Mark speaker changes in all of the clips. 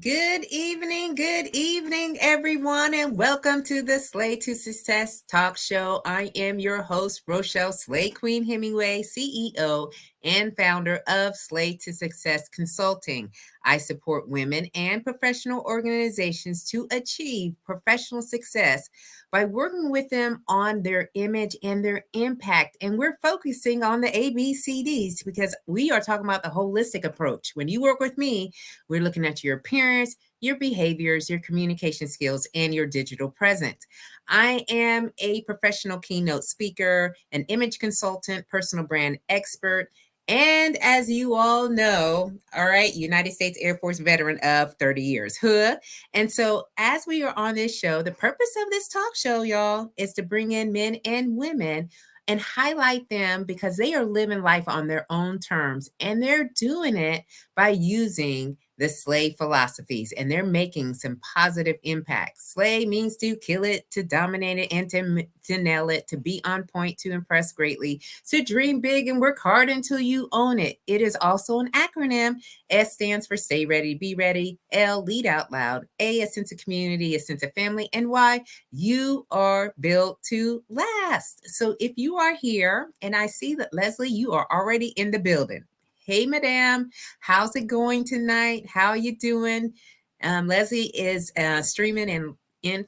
Speaker 1: Good evening, everyone, and welcome to the Slay to Success Talk Show. I am your host, Rochelle Slay Queen Hemingway, CEO and founder of Slay to Success Consulting. I support women and professional organizations to achieve professional success by working with them on their image and their impact. And we're focusing on the ABCDs because we are talking about the holistic approach. When you work with me, we're looking at your appearance, your behaviors, your communication skills, and your digital presence. I am a professional keynote speaker, an image consultant, personal brand expert, and as you all know, all right, United States Air Force veteran of 30 years. Huh? And so, as we are on this show, the purpose of this talk show, y'all, is to bring in men and women and highlight them because they are living life on their own terms and they're doing it by using the slay philosophies and they're making some positive impact. Slay means to kill it, to dominate it, and to nail it, to be on point, to impress greatly, to dream big and work hard until you own it. It is also an acronym. S stands for stay ready, be ready. L, lead out loud. A sense of community, a sense of family. And Y, you are built to last. So if you are here, and I see that Leslie, you are already in the building. Hey, madam, how's it going tonight? How are you doing? Leslie is streaming in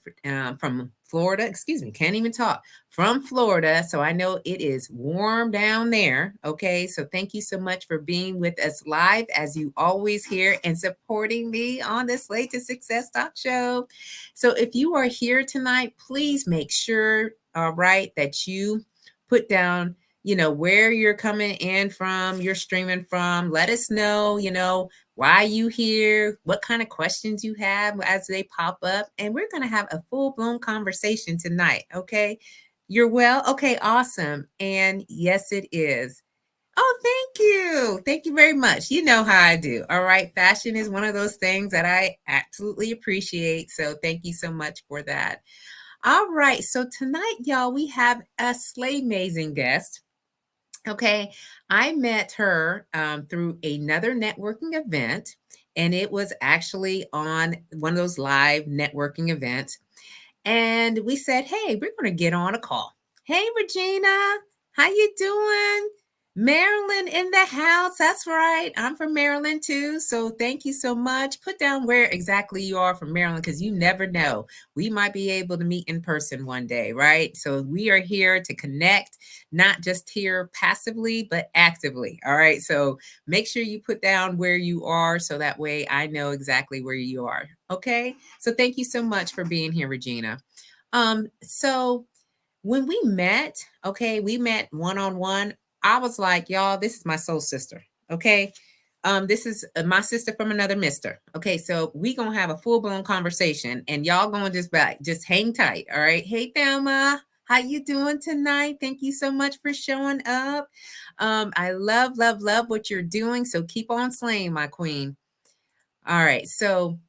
Speaker 1: from Florida. Excuse me, can't even talk. From Florida, so I know it is warm down there. Okay, so thank you so much for being with us live, as you always hear, and supporting me on this Slate to Success Talk Show. So if you are here tonight, please make sure, all right, that you put down where you're coming in from, you're streaming from. Let us know, why you here, what kind of questions you have as they pop up. And we're going to have a full-blown conversation tonight, okay? You're well? Okay, awesome. And yes, it is. Oh, thank you. Thank you very much. You know how I do. All right. Fashion is one of those things that I absolutely appreciate. So thank you so much for that. All right. So tonight, y'all, we have a slay amazing guest. Okay, I met her through another networking event, and it was actually on one of those live networking events. And we said, "Hey, we're going to get on a call." Hey, Regina, how you doing? Maryland in the house. That's right. I'm from Maryland too. So thank you so much. Put down where exactly you are from Maryland because you never know. We might be able to meet in person one day, right? So we are here to connect, not just here passively, but actively. All right. So make sure you put down where you are so that way I know exactly where you are. Okay. So thank you so much for being here, Regina. So when we met, okay, we met one on one. I was like, y'all, this is my soul sister. Okay. This is my sister from another mister. Okay, so we gonna have a full-blown conversation and y'all gonna just hang tight. All right. Hey Thelma, how you doing tonight? Thank you so much for showing up. I love what you're doing. So keep on slaying, my queen. All right. So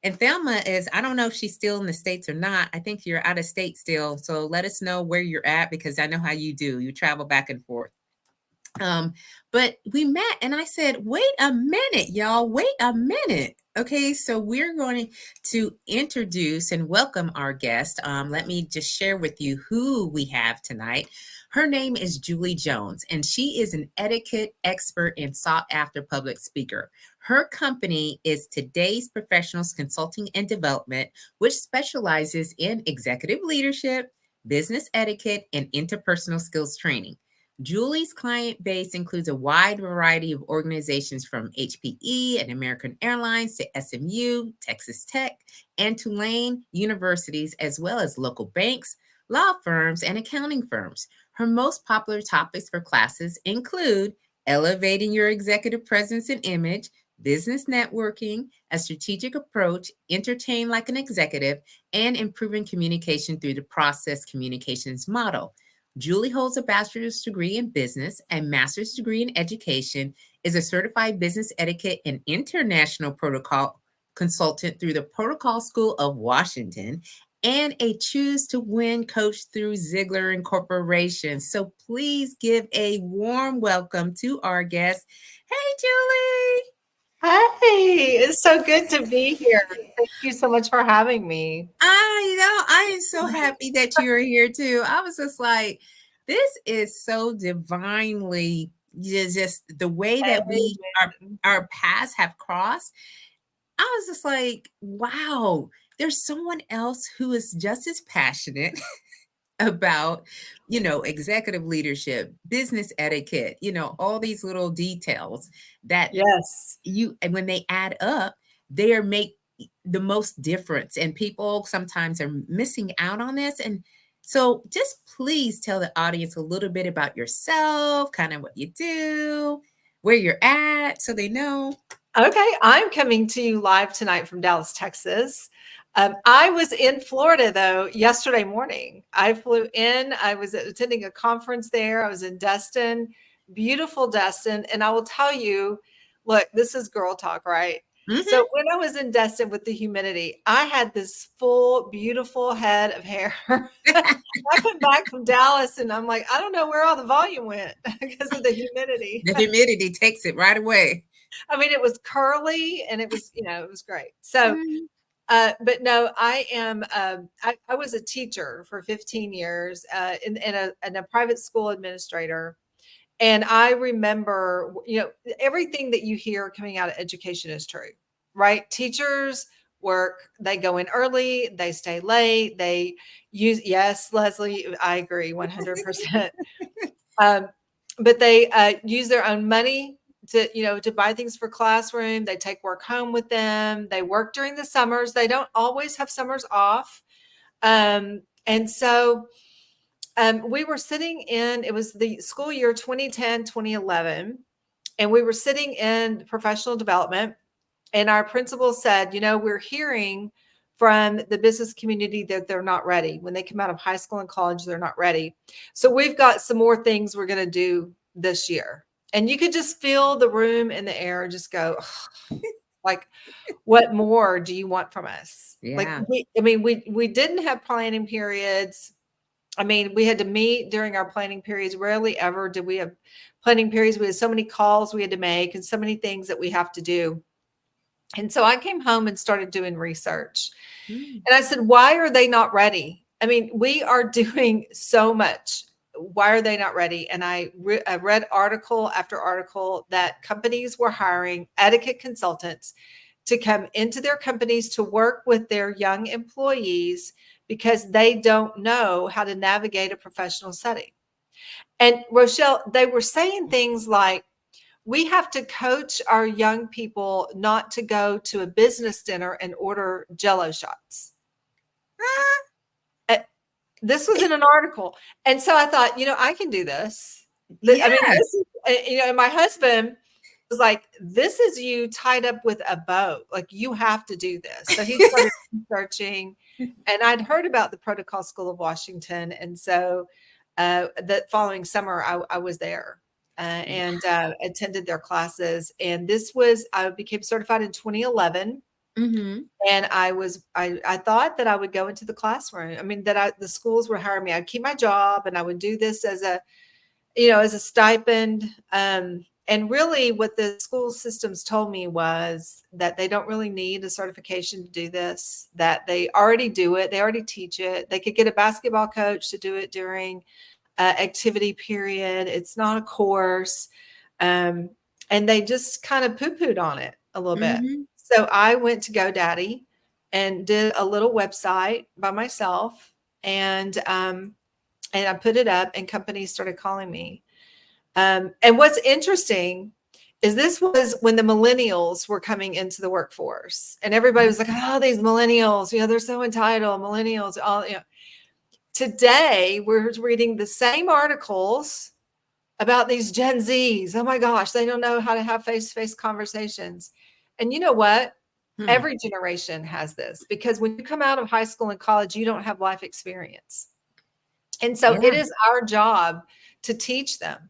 Speaker 1: and Thelma is, I don't know if she's still in the States or not. I think you're out of state still. So let us know where you're at because I know how you do. You travel back and forth. But we met and I said, wait a minute, y'all, wait a minute. Okay, so we're going to introduce and welcome our guest. Let me just share with you who we have tonight. Her name is Julie Jones, and she is an etiquette expert and sought after public speaker. Her company is Today's Professionals Consulting and Development, which specializes in executive leadership, business etiquette, and interpersonal skills training. Julie's client base includes a wide variety of organizations from HPE and American Airlines to SMU, Texas Tech, and Tulane universities, as well as local banks, law firms, and accounting firms. Her most popular topics for classes include elevating your executive presence and image, business networking, a strategic approach, entertain like an executive, and improving communication through the process communications model. Julie holds a bachelor's degree in business, a master's degree in education, is a certified business etiquette and international protocol consultant through the Protocol School of Washington, and a Choose to Win coach through Ziegler Incorporation. So please give a warm welcome to our guest. Hey, Julie.
Speaker 2: Hey, it's so good to be here. Thank you so much for having me.
Speaker 1: I am so happy that you're here too. I was just like, this is so divinely just the way that we
Speaker 2: Amen.
Speaker 1: our paths have crossed. I was just like, wow, there's someone else who is just as passionate about, executive leadership, business etiquette, all these little details that
Speaker 2: Yes.
Speaker 1: and when they add up, they are make the most difference. And people sometimes are missing out on this. And so just please tell the audience a little bit about yourself, kind of what you do, where you're at, so they know.
Speaker 2: Okay, I'm coming to you live tonight from Dallas, Texas. I was in Florida though yesterday morning. I flew in. I was attending a conference there. I was in Destin, beautiful Destin, and I will tell you, look, this is girl talk, right?
Speaker 1: Hmm.
Speaker 2: So when I was in Destin with the humidity, I had this full, beautiful head of hair. I come back from Dallas and I'm like, I don't know where all the volume went because of the humidity.
Speaker 1: The humidity takes it right away.
Speaker 2: I mean, it was curly and it was, it was great. So,
Speaker 1: Mhm.
Speaker 2: but no, I am. I was a teacher for 15 years in a private school administrator, and I remember, everything that you hear coming out of education is true, right? Teachers work; they go in early, they stay late, they use. Yes, Leslie, I agree 100%. Um, but they use their own money to buy things for classroom. They take work home with them. They work during the summers. They don't always have summers off. And so we were sitting in, it was the school year 2010, 2011, and we were sitting in professional development, and our principal said, we're hearing from the business community that they're not ready. When they come out of high school and college, they're not ready. So we've got some more things we're going to do this year. And you could just feel the room and the air just go, like, what more do you want from us? Like,
Speaker 1: Yeah.
Speaker 2: we didn't have planning periods. I mean, we had to meet during our planning periods. Rarely ever did we have planning periods. We had so many calls we had to make and so many things that we have to do. And so I came home and started doing research.
Speaker 1: Mm.
Speaker 2: And I said, why are they not ready? I mean, we are doing so much. Why are they not ready? And I read article after article that companies were hiring etiquette consultants to come into their companies to work with their young employees because they don't know how to navigate a professional setting. And Rochelle, they were saying things like, we have to coach our young people not to go to a business dinner and order jello shots.
Speaker 1: Ah,
Speaker 2: Uh, This was in an article. And so I thought, I can do this. I mean,
Speaker 1: yeah.
Speaker 2: this is, and my husband was like, this is you tied up with a bow. Like, you have to do this. So he started researching, and I'd heard about the Protocol School of Washington. And so the following summer, I was there. And attended their classes. And I became certified in 2011.
Speaker 1: Hmm.
Speaker 2: And I thought that I would go into the classroom. I mean, the schools were hiring me. I'd keep my job and I would do this as a stipend. And really what the school systems told me was that they don't really need a certification to do this, that they already do it. They already teach it. They could get a basketball coach to do it during activity period. It's not a course. Um, and they just kind of poo-pooed on it a little bit.
Speaker 1: Hmm.
Speaker 2: So I went to GoDaddy and did a little website by myself, and I put it up, and companies started calling me. And what's interesting is this was when the millennials were coming into the workforce, and everybody was like, "Oh, these millennials, they're so entitled, millennials." All today, we're reading the same articles about these Gen Zs. Oh my gosh, they don't know how to have face-to-face conversations. And you know what?
Speaker 1: Hmm.
Speaker 2: Every generation has this, because when you come out of high school and college, you don't have life experience. And so it
Speaker 1: Yeah.
Speaker 2: is our job to teach them.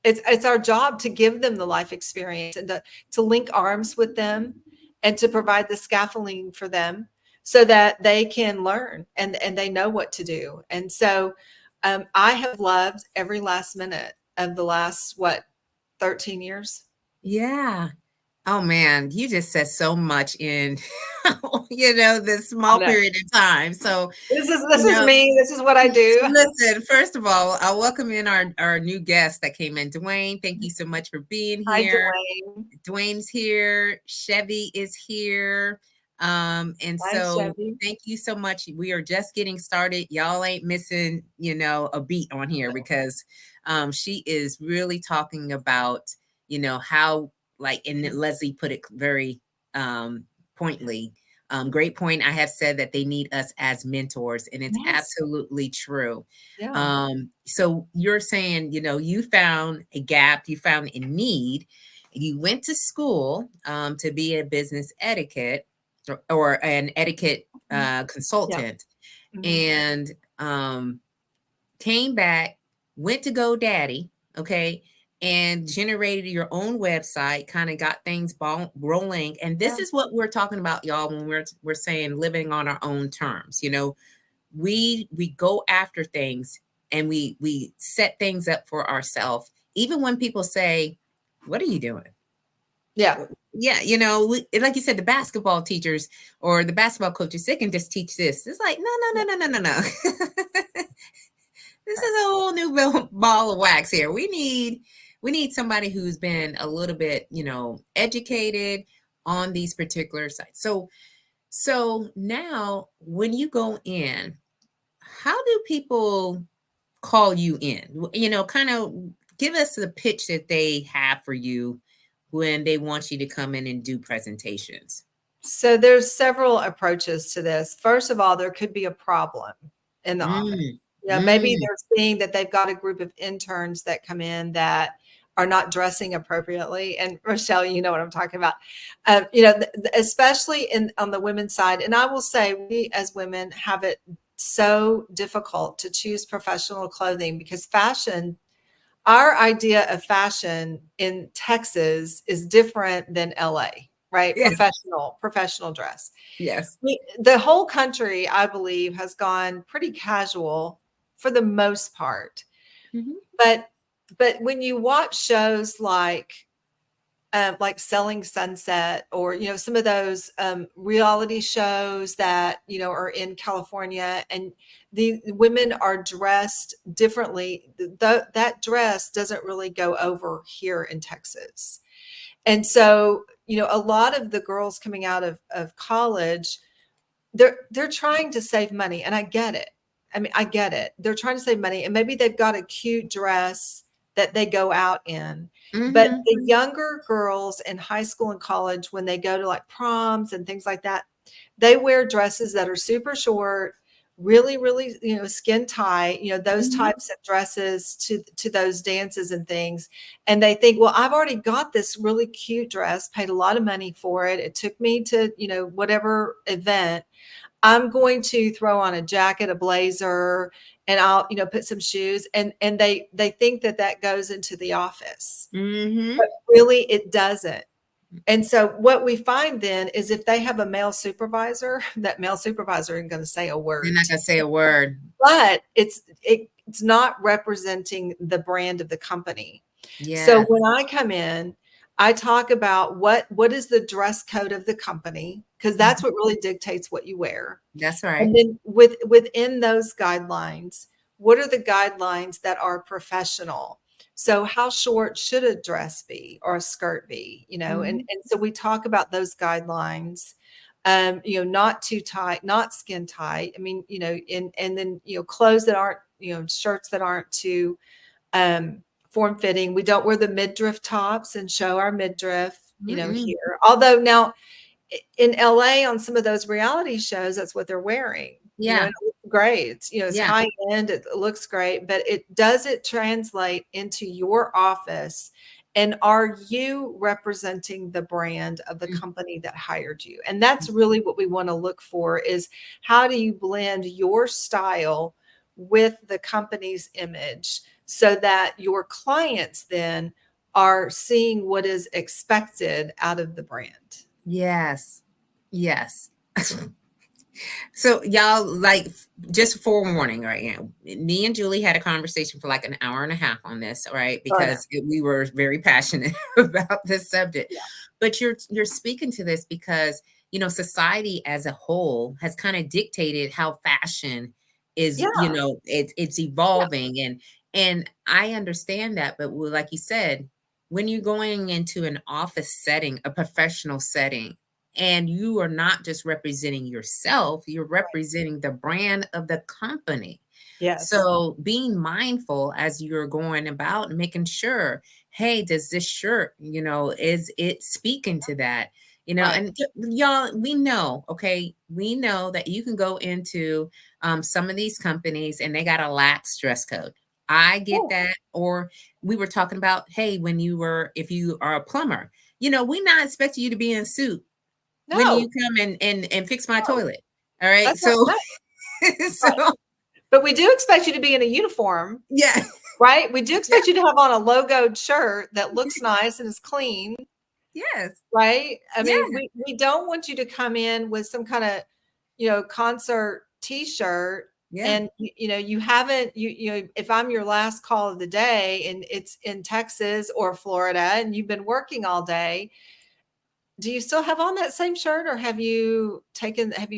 Speaker 2: It's our job to give them the life experience and to link arms with them and to provide the scaffolding for them so that they can learn and they know what to do. And so I have loved every last minute of the last, what, 13 years.
Speaker 1: Yeah. Oh man, you just said so much in this
Speaker 2: I
Speaker 1: small
Speaker 2: know.
Speaker 1: period of time. So,
Speaker 2: This
Speaker 1: you
Speaker 2: is
Speaker 1: know,
Speaker 2: me. This is what I do.
Speaker 1: listen, first of all, I'll welcome in our new guest that came in. Dwayne, thank you so much for being
Speaker 2: Hi,
Speaker 1: here.
Speaker 2: Dwayne.
Speaker 1: Dwayne's here, Chevy is here. And
Speaker 2: Hi,
Speaker 1: so
Speaker 2: Chevy.
Speaker 1: thank you so much. We are just getting started. Y'all ain't missing, a beat on here because she is really talking about, how like and Leslie put it very pointedly. Great point. I have said that they need us as mentors, and it's
Speaker 2: Yes.
Speaker 1: absolutely true.
Speaker 2: Yeah.
Speaker 1: So you're saying, you found a gap, you found a need, you went to school to be a business etiquette or an etiquette
Speaker 2: Mhm. Yeah.
Speaker 1: consultant,
Speaker 2: Mhm.
Speaker 1: and came back, went to GoDaddy, okay, and generated your own website, kind of got things rolling. And this
Speaker 2: Yeah.
Speaker 1: is what we're talking about, y'all, when we're saying living on our own terms. We go after things and we set things up for ourselves, even when people say, "What are you doing?"
Speaker 2: Yeah.
Speaker 1: Yeah, like you said, the basketball teachers or the basketball coaches, they can just teach this. It's like, no,
Speaker 2: Yeah.
Speaker 1: no, no, no, no, no. This
Speaker 2: Right.
Speaker 1: is a whole new ball of wax here. We need somebody who's been a little bit, educated on these particular sites. So now when you go in, how do people call you in? Kind of give us the pitch that they have for you when they want you to come in and do presentations.
Speaker 2: So there's several approaches to this. First of all, there could be a problem in the office.
Speaker 1: Mm,
Speaker 2: Maybe
Speaker 1: mm,
Speaker 2: they're seeing that they've got a group of interns that come in that are not dressing appropriately. And Rochelle, you know what I'm talking about. Especially on the women's side. And I will say, we as women have it so difficult to choose professional clothing because our idea of fashion in Texas is different than LA, right?
Speaker 1: yeah.
Speaker 2: Professional dress.
Speaker 1: Yes.
Speaker 2: The whole country, I believe, has gone pretty casual for the most part.
Speaker 1: Mhm.
Speaker 2: But when you watch shows like Selling Sunset, or some of those reality shows that are in California, and the women are dressed differently. That dress doesn't really go over here in Texas, and so a lot of the girls coming out of college, they're trying to save money, and I get it. I mean, I get it. They're trying to save money, and maybe they've got a cute dress that they go out in. But
Speaker 1: Mhm.
Speaker 2: the younger girls in high school and college, when they go to like proms and things like that, they wear dresses that are super short, really, really, skin tight, those
Speaker 1: Mhm.
Speaker 2: types of dresses to those dances and things. And they think, well, I've already got this really cute dress, paid a lot of money for it. It took me to, whatever event. I'm going to throw on a jacket, a blazer, and I'll, put some shoes. And they think that that goes into the office,
Speaker 1: Mhm.
Speaker 2: but really it doesn't. And so what we find then is if they have a male supervisor, that male supervisor isn't going to say a
Speaker 1: They're
Speaker 2: word
Speaker 1: not
Speaker 2: to
Speaker 1: gonna say a word.
Speaker 2: but it's not representing the brand of the company. So
Speaker 1: Yes.
Speaker 2: when I come in, I talk about what is the dress code of the company, because that's
Speaker 1: Mhm.
Speaker 2: what really dictates what you wear.
Speaker 1: That's right.
Speaker 2: And then within those guidelines, what are the guidelines that are professional? So how short should a dress be or a skirt be?
Speaker 1: Mhm.
Speaker 2: And so we talk about those guidelines. Not too tight, not skin tight. I mean, and then clothes that aren't, shirts that aren't too form fitting. We don't wear the midriff tops and show our midriff,
Speaker 1: Mm-mm.
Speaker 2: here. Although now in LA on some of those reality shows, that's what they're wearing,
Speaker 1: Yeah.
Speaker 2: and it looks great. It's
Speaker 1: Yeah.
Speaker 2: high end, it looks great, but it translate into your office? And are you representing the brand of the
Speaker 1: Mm.
Speaker 2: company that hired you? And that's really what we want to look for is how do you blend your style with the company's image so that your clients then are seeing what is expected out of the brand.
Speaker 1: Yes. Yes. So y'all, like, just forewarning right now, me and Julie had a conversation for like an hour and a half on this, right?
Speaker 2: Oh, no.
Speaker 1: Because we were very passionate about this subject.
Speaker 2: Yeah.
Speaker 1: But you're speaking to this because, society as a whole has kind of dictated how fashion is,
Speaker 2: Yeah.
Speaker 1: it's
Speaker 2: Yeah.
Speaker 1: evolving, and I understand that, but like you said, when you're going into an office setting, a professional setting, and you are not just representing yourself, you're
Speaker 2: Right.
Speaker 1: representing the brand of the company.
Speaker 2: Yes.
Speaker 1: So being mindful as you're going about and making sure, hey, does this shirt, is it speaking to that?
Speaker 2: Right.
Speaker 1: And y'all, we know, okay, we know that you can go into some of these companies and they got a lax dress code. I get
Speaker 2: Oh,
Speaker 1: that. Or we were talking about, hey, if you are a plumber, we not expecting you to be in a suit when you
Speaker 2: no.
Speaker 1: come and fix my
Speaker 2: No.
Speaker 1: toilet. All right.
Speaker 2: That's not
Speaker 1: So
Speaker 2: no.
Speaker 1: so
Speaker 2: Right. But we do expect you to be in a uniform,
Speaker 1: yeah.
Speaker 2: right? We do
Speaker 1: Yeah.
Speaker 2: expect you to have on a logoed shirt that looks nice and is clean,
Speaker 1: Yes.
Speaker 2: right? I
Speaker 1: Yeah.
Speaker 2: mean, we don't want you to come in with some kinda, concert T-shirt
Speaker 1: Yeah.
Speaker 2: and, you haven't if I'm your last call of the day and it's in Texas or Florida and you've been working all day, do you still have on that same shirt or have you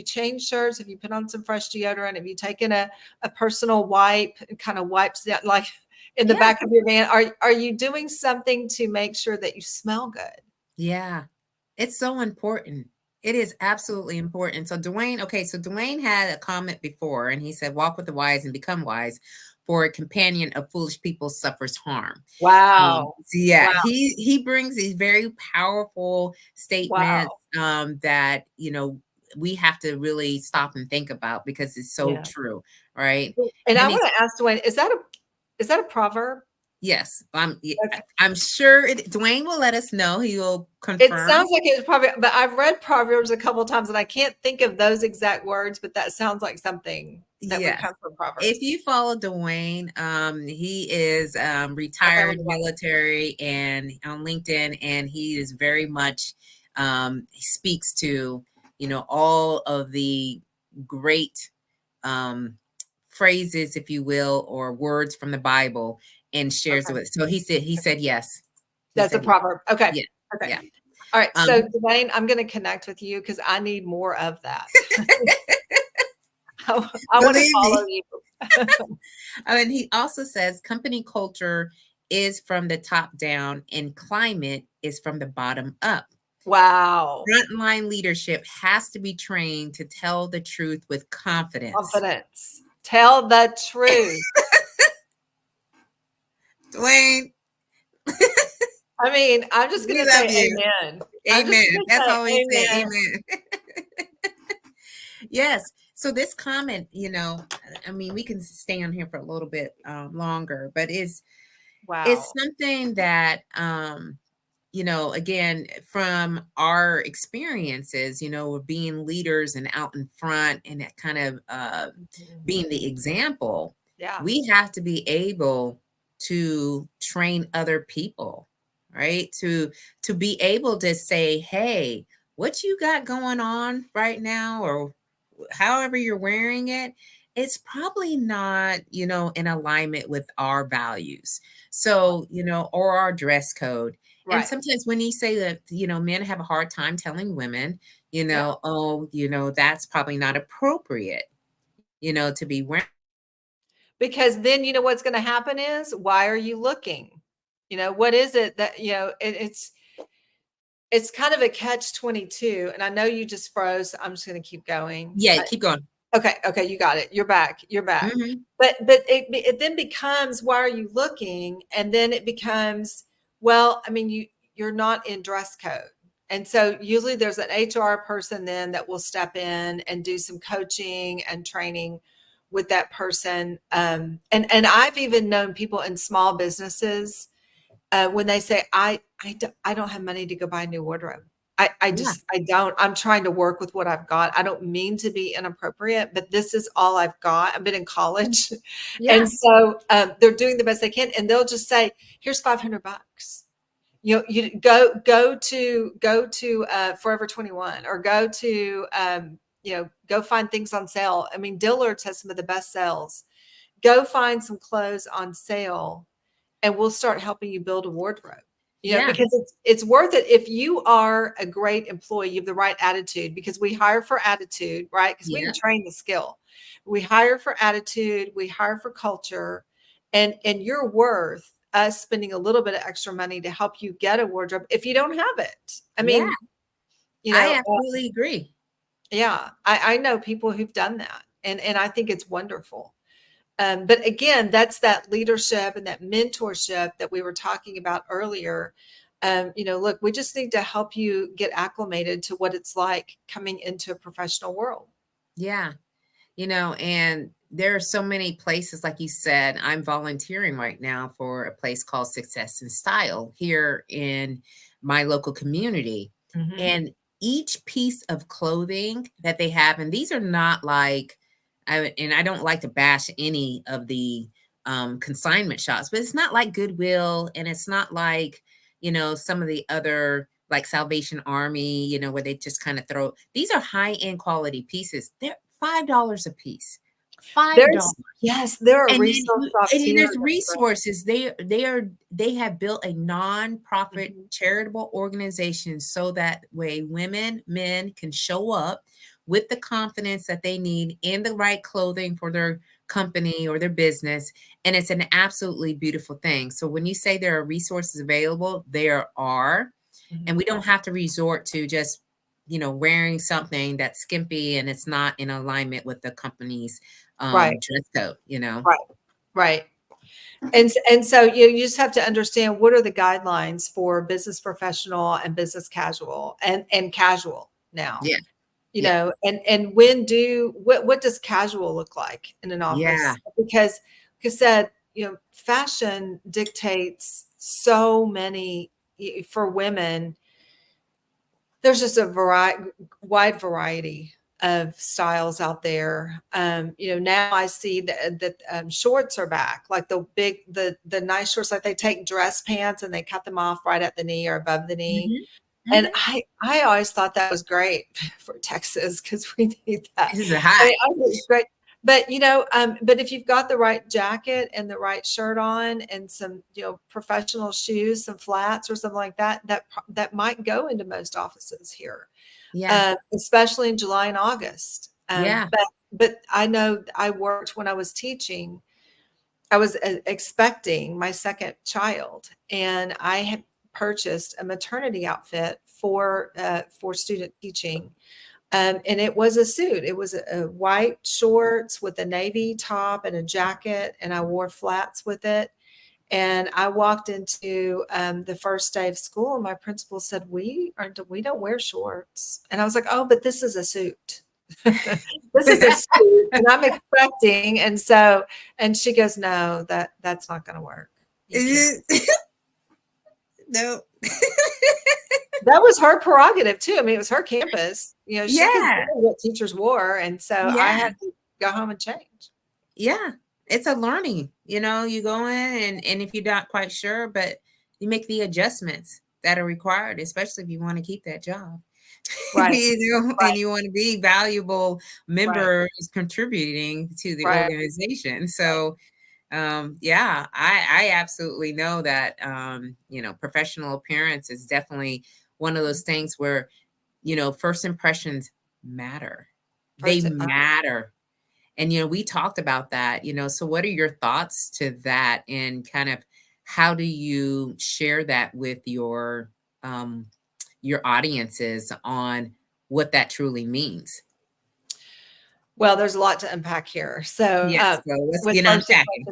Speaker 2: changed shirts? Have you put on some fresh deodorant? Have you taken a personal wipe and kind of wipes that like in the
Speaker 1: Yeah.
Speaker 2: back of your van? Are you doing something to make sure that you smell good?
Speaker 1: Yeah. It's so important. It is absolutely important. So Dwayne had a comment before and he said, walk with the wise and become wise, for a companion of foolish people suffers harm.
Speaker 2: Wow.
Speaker 1: So yeah,
Speaker 2: Wow.
Speaker 1: he brings these very powerful statements
Speaker 2: Wow.
Speaker 1: that we have to really stop and think about because it's so
Speaker 2: Yeah.
Speaker 1: true, right?
Speaker 2: And I
Speaker 1: And he's
Speaker 2: want to ask Dwayne, is that a proverb?
Speaker 1: yes,
Speaker 2: Okay.
Speaker 1: I'm sure Dwayne will let us know. He will
Speaker 2: It
Speaker 1: confirm.
Speaker 2: sounds like it's probably, but I've read Proverbs a couple of times and I can't think of those exact words, but that sounds like something that would
Speaker 1: Yes.
Speaker 2: come from
Speaker 1: If
Speaker 2: Proverbs.
Speaker 1: you follow Dwayne, he is
Speaker 2: Okay, let
Speaker 1: retired
Speaker 2: me write that.
Speaker 1: military and on LinkedIn, and he is very much he speaks to all of the great um, phrases, if you will, or words from the Bible, and shares it
Speaker 2: Okay.
Speaker 1: with. So he said yes. He
Speaker 2: That's a
Speaker 1: said yes.
Speaker 2: proverb. Okay.
Speaker 1: Yeah,
Speaker 2: Okay.
Speaker 1: yeah.
Speaker 2: All right.
Speaker 1: Um,
Speaker 2: So, Dwayne, I'm going to connect with you because I need more of that. I want to
Speaker 1: believe
Speaker 2: follow
Speaker 1: me.
Speaker 2: you.
Speaker 1: And he also says company culture is from the top down and climate is from the bottom up.
Speaker 2: Wow.
Speaker 1: Frontline leadership has to be trained to tell the truth with confidence.
Speaker 2: Confidence. Tell the truth.
Speaker 1: Dwayne,
Speaker 2: I mean, I'm just going
Speaker 1: we
Speaker 2: to
Speaker 1: love
Speaker 2: say
Speaker 1: you.
Speaker 2: amen. I'm just
Speaker 1: Amen.
Speaker 2: going to
Speaker 1: That's
Speaker 2: say
Speaker 1: all we say.
Speaker 2: amen.
Speaker 1: Amen. Yes. So this comment, I mean, we can stay on here for a little bit longer, but it's
Speaker 2: Wow.
Speaker 1: something that again, from our experiences, of being leaders and out in front and that kind of
Speaker 2: Mhm.
Speaker 1: being the example,
Speaker 2: Yeah.
Speaker 1: we have to be able to train other people, right? To be able to say, hey, what you got going on right now, or however you're wearing it, it's probably not, in alignment with our values. So, or our dress code. And
Speaker 2: Right.
Speaker 1: sometimes when you say that, men have a hard time telling women,
Speaker 2: Yeah.
Speaker 1: oh, that's probably not appropriate, to be wearing.
Speaker 2: Because then you know what's going to happen is, why are you looking? What is it that, it's kind of a catch 22. And I know you just froze. So I'm just going to keep going.
Speaker 1: Yeah, keep going.
Speaker 2: Okay, okay, you got it. You're back. You're back.
Speaker 1: Hmm.
Speaker 2: But it then becomes, why are you looking? And then it becomes, well, I mean, you're not in dress code. And so usually there's an HR person then that will step in and do some coaching and training with that person. And I've even known people in small businesses when they say, I don't have money to go buy a new wardrobe.
Speaker 1: Yeah.
Speaker 2: I don't. I'm trying to work with what I've got. I don't mean to be inappropriate, but this is all I've got. I've been in college. And
Speaker 1: Yeah.
Speaker 2: so they're doing the best they can. And they'll just say, here's $500. You go to Forever 21 or go to go find things on sale. I mean, Dillard's has some of the best sales. Go find some clothes on sale and we'll start helping you build a wardrobe.
Speaker 1: Yeah.
Speaker 2: Because it's worth it if you are a great employee, you have the right attitude, because we hire for attitude, right? Because we
Speaker 1: Yeah.
Speaker 2: can train the skill. We hire for attitude, we hire for culture, and you're worth us spending a little bit of extra money to help you get a wardrobe if you don't have it. I
Speaker 1: Yeah.
Speaker 2: mean, you
Speaker 1: I
Speaker 2: know,
Speaker 1: absolutely agree.
Speaker 2: yeah, I know people who've done that, and I think it's wonderful. But again, that's that leadership and that mentorship that we were talking about earlier. Look, we just need to help you get acclimated to what it's like coming into a professional world.
Speaker 1: Yeah. And there are so many places, like you said, I'm volunteering right now for a place called Success and Style here in my local community.
Speaker 2: Hmm.
Speaker 1: And each piece of clothing that they have, and these are not like, and I don't like to bash any of the consignment shops, but it's not like Goodwill, and it's not like, some of the other like Salvation Army, where they just kind of throw, these are high end quality pieces. They're $5 a piece. $5.
Speaker 2: There are
Speaker 1: And then
Speaker 2: resale shops
Speaker 1: and then
Speaker 2: here.
Speaker 1: there's resources. They have built a nonprofit
Speaker 2: Mhm.
Speaker 1: charitable organization so that way women, men can show up with the confidence that they need in the right clothing for their company or their business. And it's an absolutely beautiful thing. So when you say there are resources available, there are. And
Speaker 2: Mhm.
Speaker 1: we don't have to resort to just, wearing something that's skimpy and it's not in alignment with the company's
Speaker 2: Right,
Speaker 1: dress code.
Speaker 2: right, right. And so you just have to understand what are the guidelines for business professional and business casual and casual now.
Speaker 1: Yeah. Yeah.
Speaker 2: And when do what does casual look like in an
Speaker 1: Yeah.
Speaker 2: office? Because said, fashion dictates so many for women. There's just a wide variety of styles out there. Now I see that shorts are back, like the nice shorts, like they take dress pants and they cut them off right at the knee or above the knee.
Speaker 1: Mhm.
Speaker 2: And
Speaker 1: Mhm.
Speaker 2: I always thought that was great for Texas because we need that.
Speaker 1: This is
Speaker 2: I
Speaker 1: hot.
Speaker 2: mean, I think it's great. But if you've got the right jacket and the right shirt on and some, professional shoes, some flats or something like that, that might go into most offices here,
Speaker 1: Yeah.
Speaker 2: especially in July and August.
Speaker 1: Yeah.
Speaker 2: But I know I worked when I was teaching. I was expecting my second child, and I had purchased a maternity outfit for student teaching, and it was a suit. It was a white shorts with a navy top and a jacket, and I wore flats with it. And I walked into the first day of school, and my principal said, "We don't wear shorts." And I was like, "Oh, but this is a suit." This is a suit, and I'm expecting. And she goes, "No, that's not going to work. You can't."
Speaker 1: No.
Speaker 2: That was her prerogative too. I mean, it was her campus. She could wear
Speaker 1: Yeah.
Speaker 2: what teachers wore, and so I
Speaker 1: Yeah.
Speaker 2: had to go home and change.
Speaker 1: Yeah. It's a learning, you go in and if you're not quite sure, but you make the adjustments that are required, especially if you want to keep that job.
Speaker 2: Right,
Speaker 1: And
Speaker 2: right,
Speaker 1: you want to be valuable
Speaker 2: right,
Speaker 1: members contributing to the
Speaker 2: right.
Speaker 1: organization. So yeah, I absolutely know that professional appearance is definitely one of those things where, first impressions matter. They
Speaker 2: First,
Speaker 1: matter. And we talked about that, so what are your thoughts to that, and kind of how do you share that with your audiences on what that truly means?
Speaker 2: well, there's a lot to unpack here. So,
Speaker 1: Yes, so let's
Speaker 2: with
Speaker 1: get
Speaker 2: first
Speaker 1: unpacking.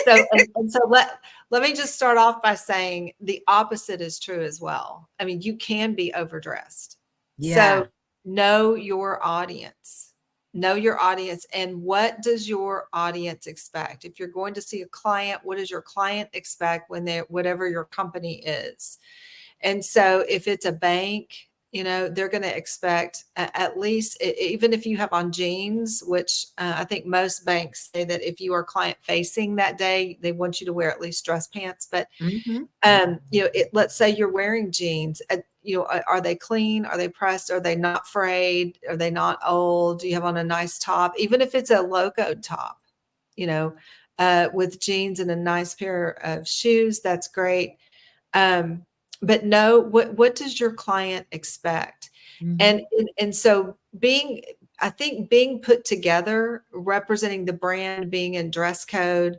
Speaker 2: impressions. So let me just start off by saying the opposite is true as well. I mean, you can be overdressed. So
Speaker 1: Yeah.
Speaker 2: know your audience. Know your audience, and what does your audience expect? If you're going to see a client, what does your client expect when they whatever your company is? And so if it's a bank, they're going to expect at least, even if you have on jeans, which I think most banks say that if you are client facing that day, they want you to wear at least dress pants. But
Speaker 1: Mhm.
Speaker 2: let's say you're wearing jeans. are they clean? Are they pressed? Are they not frayed? Are they not old? Do you have on a nice top? Even if it's a logoed top, you know, with jeans and a nice pair of shoes, that's great. Um, but know what does your client expect? And
Speaker 1: Mhm.
Speaker 2: and so I think being put together, representing the brand, being in dress code,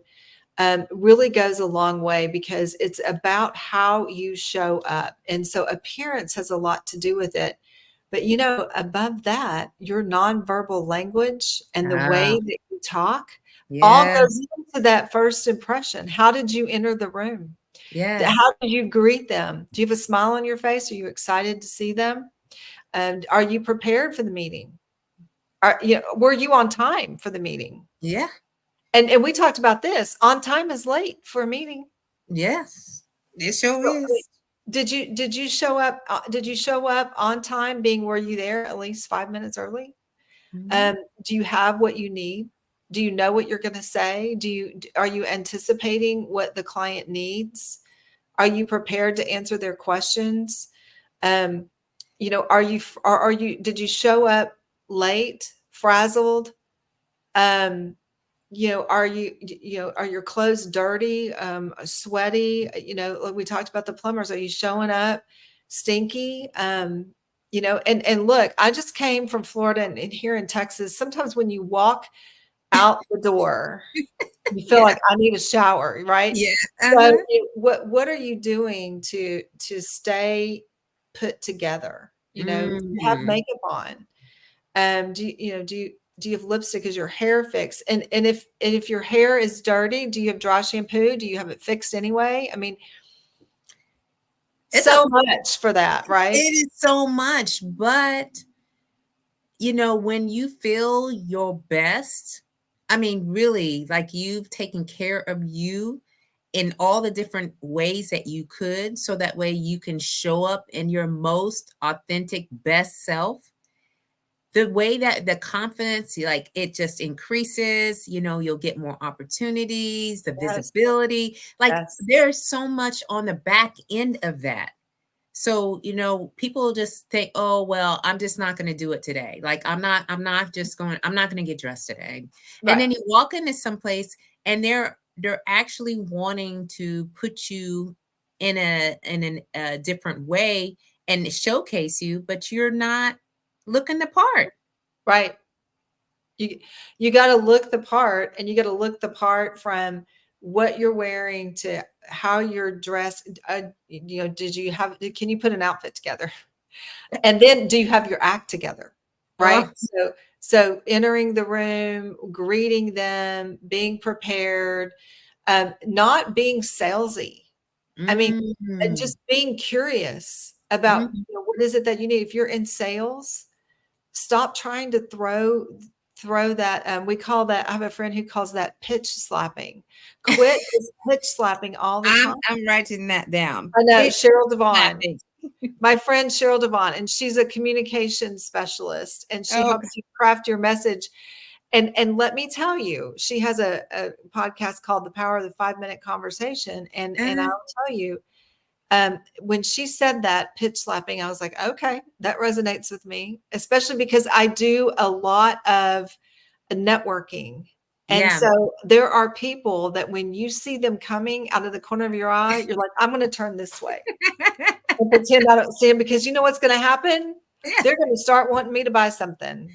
Speaker 2: really goes a long way because it's about how you show up. And so appearance has a lot to do with it. But above that, your nonverbal language and the
Speaker 1: Ah,
Speaker 2: way that you talk all goes
Speaker 1: yes,
Speaker 2: into that first impression. How did you enter the room?
Speaker 1: yes,
Speaker 2: How did you greet them? Do you have a smile on your face? Are you excited to see them? Are you prepared for the meeting? Were you on time for the meeting?
Speaker 1: yeah,
Speaker 2: And we talked about this. On time is late for a meeting.
Speaker 1: yes. It sure
Speaker 2: So,
Speaker 1: is.
Speaker 2: did you show up on time? Being were you there at least 5 minutes early?
Speaker 1: Mhm.
Speaker 2: Do you have what you need? Do you know what you're going to say? Are you anticipating what the client needs? Are you prepared to answer their questions? Um, are you did you show up late, frazzled? Um, are your clothes dirty, sweaty? Like we talked about the plumbers. Are you showing up stinky? And look, I just came from Florida and here in Texas. Sometimes when you walk out the door, you feel
Speaker 1: Yeah,
Speaker 2: like I need a shower, right?
Speaker 1: yeah,
Speaker 2: So
Speaker 1: uh-huh.
Speaker 2: what are you doing to stay put together? Do you have
Speaker 1: Mhm.
Speaker 2: makeup on? Do you have lipstick? Is your hair fixed? And if your hair is dirty, do you have dry shampoo? Do you have it fixed anyway? I mean,
Speaker 1: It's a
Speaker 2: so much for that, right?
Speaker 1: it is so much, but when you feel your best, I mean, really, like you've taken care of you in all the different ways that you could, so that way you can show up in your most authentic, best self. The way that the confidence, like it just increases, you'll get more opportunities, the
Speaker 2: Yes,
Speaker 1: visibility. Like
Speaker 2: yes,
Speaker 1: there's so much on the back end of that. So, people just think, "Oh, well, I'm just not gonna do it today. Like, I'm not gonna get dressed today." And
Speaker 2: right,
Speaker 1: then you walk into some place and they're actually wanting to put you in a different way and showcase you, but you're not looking the part.
Speaker 2: right. You you got to look the part, and you got to look the part from what you're wearing to how you're dressed. Did you have? Can you put an outfit together? And then do you have your act together?
Speaker 1: Oh,
Speaker 2: Right? So entering the room, greeting them, being prepared, not being salesy. I mean, and
Speaker 1: mm,
Speaker 2: just being curious about,
Speaker 1: mhm.
Speaker 2: what is it that you need. If you're in sales, stop trying to throw that, we call that, I have a friend who calls that pitch slapping. Quit just pitch slapping all the time.
Speaker 1: I'm writing that down.
Speaker 2: I know,
Speaker 1: Pitch
Speaker 2: Cheryl Devon.
Speaker 1: slapping.
Speaker 2: My friend Cheryl Devon, and she's a communication specialist, and she
Speaker 1: Okay.
Speaker 2: helps you craft your message. And let me tell you, she has a podcast called The Power of the 5 Minute Conversation. And
Speaker 1: Uh-huh.
Speaker 2: I'll tell you, when she said that pitch slapping, I was like, okay, that resonates with me, especially because I do a lot of networking. And
Speaker 1: Yeah.
Speaker 2: so there are people that when you see them coming out of the corner of your eye, you're like, I'm going to turn this way and pretend I don't see them, because you know what's going to happen?
Speaker 1: Yeah.
Speaker 2: They're going to start wanting me to buy something,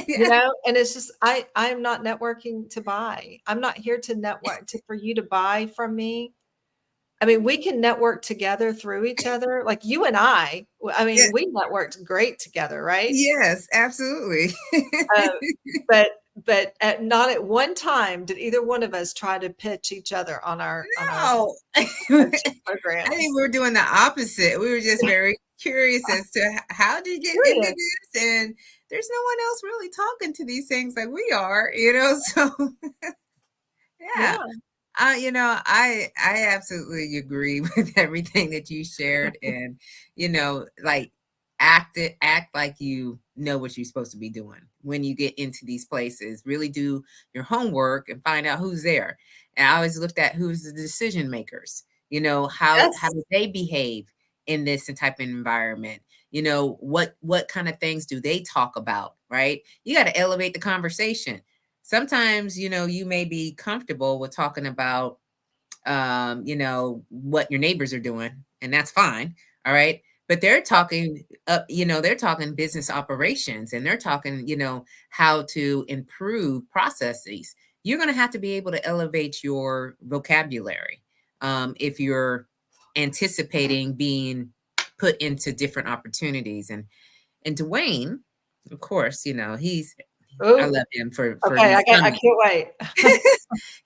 Speaker 1: Yeah.
Speaker 2: and it's just, I'm not networking to buy. I'm not here to network for you to buy from me. I mean, we can network together through each other. Like you and I
Speaker 1: Yeah.
Speaker 2: mean, we networked great together, right?
Speaker 1: Yes, absolutely.
Speaker 2: Uh, but not at one time did either one of us try to pitch each other on our
Speaker 1: No.
Speaker 2: coaching
Speaker 1: I think
Speaker 2: programs.
Speaker 1: we were doing the opposite. We were just very curious as to how did you get into
Speaker 2: Curious.
Speaker 1: this? And there's no one else really talking to these things like we are, so yeah.
Speaker 2: Yeah.
Speaker 1: I absolutely agree with everything that you shared, and like act like you know what you're supposed to be doing when you get into these places. Really do your homework and find out who's there. And I always looked at who's the decision makers. How
Speaker 2: Yes.
Speaker 1: do they behave in this type of environment? You know, what kind of things do they talk about, right? You got to elevate the conversation. Sometimes, you know, you may be comfortable with talking about you know, what your neighbors are doing, and that's fine. All right. But they're talking you know, they're talking business operations, and they're talking, you know, how to improve processes. You're going to have to be able to elevate your vocabulary if you're anticipating being put into different opportunities. And Dwayne, of course, you know, I
Speaker 2: Oh,
Speaker 1: love him for
Speaker 2: okay.
Speaker 1: these
Speaker 2: I
Speaker 1: comments.
Speaker 2: can't wait.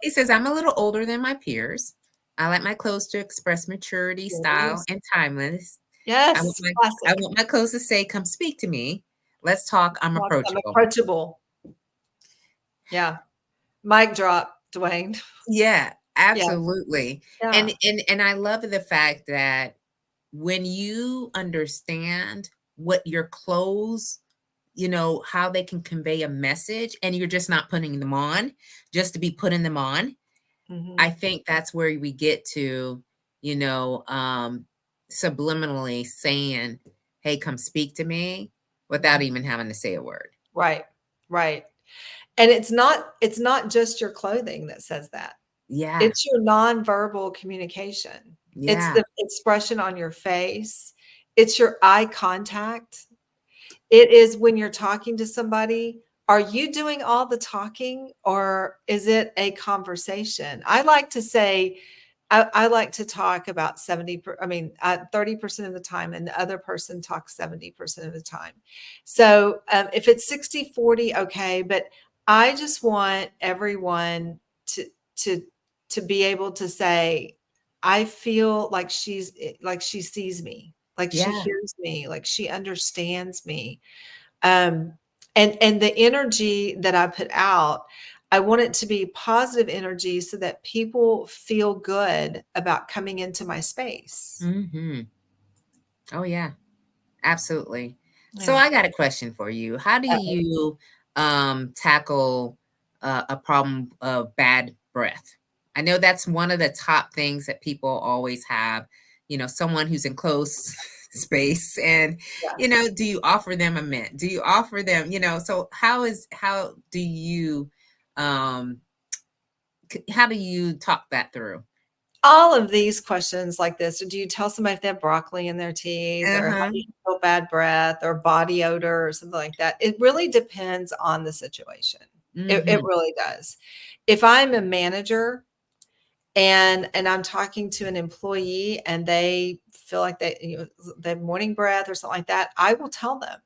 Speaker 1: He says, I'm a little older than my peers. I like my clothes to express maturity, style,
Speaker 2: Yes.
Speaker 1: and timeless.
Speaker 2: Yes.
Speaker 1: I
Speaker 2: Classic.
Speaker 1: want my clothes to say, come speak to me. Let's talk. I'm
Speaker 2: I'm
Speaker 1: approachable.
Speaker 2: approachable. Yeah. Mic drop, Dwayne.
Speaker 1: Yeah,
Speaker 2: Yeah.
Speaker 1: absolutely.
Speaker 2: Yeah.
Speaker 1: And I love the fact that when you understand what your clothes, you know, how they can convey a message, and you're just not putting them on just to be putting them on. I
Speaker 2: Mhm.
Speaker 1: think that's where we get to, you know, subliminally saying, "Hey, come speak to me," without
Speaker 2: Mhm.
Speaker 1: even having to say a word.
Speaker 2: Right. Right. And it's not just your clothing that says that.
Speaker 1: Yeah,
Speaker 2: It's your nonverbal communication. It's
Speaker 1: yeah,
Speaker 2: the expression on your face. It's your eye contact. It is when you're talking to somebody, are you doing all the talking or is it a conversation? I like to say, I like to talk about 30% of the time, and the other person talks 70% of the time. So if it's 60-40, okay, but I just want everyone to, to, to be able to say, I feel like she sees me, like she
Speaker 1: yeah.
Speaker 2: hears me, like she understands me. Um, and the energy that I put out, I want it to be positive energy so that people feel good about coming into my space.
Speaker 1: Mhm. Oh, yeah, absolutely. So
Speaker 2: Yeah.
Speaker 1: I got a question for you. How do you, tackle, a problem of bad breath? I know that's one of the top things that people always have, you know, someone who's in close space and,
Speaker 2: Yeah.
Speaker 1: you know, do you offer them a mint? Do you offer them, you know, so how do you, um, how do you talk that through?
Speaker 2: All of these questions like this, do you tell somebody if they have broccoli in their teeth, or how
Speaker 1: Uh-huh.
Speaker 2: do you feel bad breath or body odor or something like that? It really depends on the situation. It
Speaker 1: Mhm.
Speaker 2: really does. If I'm a manager and I'm talking to an employee and they feel like they have morning breath or something like that, I will tell them,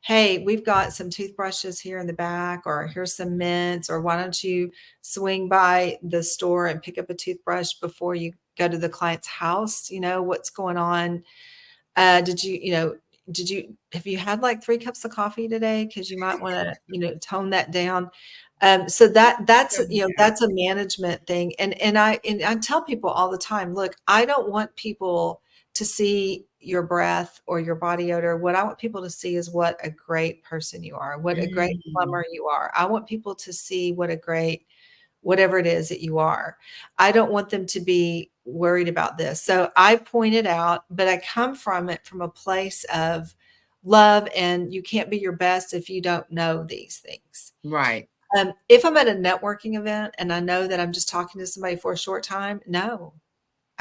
Speaker 2: hey, we've got some toothbrushes here in the back, or here's some mints, or why don't you swing by the store and pick up a toothbrush before you go to the client's house? What's going on? Have you had like 3 cups of coffee today? Because you might want to, tone that down. So that's,
Speaker 1: Yeah.
Speaker 2: that's a management thing. And I tell people all the time, look, I don't want people to see your breath or your body odor. What I want people to see is what a great person you are, what a great
Speaker 1: Mm.
Speaker 2: plumber you are. I want people to see what a great whatever it is that you are. I don't want them to be worried about this. So I point it out, but I come from it from a place of love, and you can't be your best if you don't know these things.
Speaker 1: Right.
Speaker 2: If I'm at a networking event and I know that I'm just talking to somebody for a short time, no,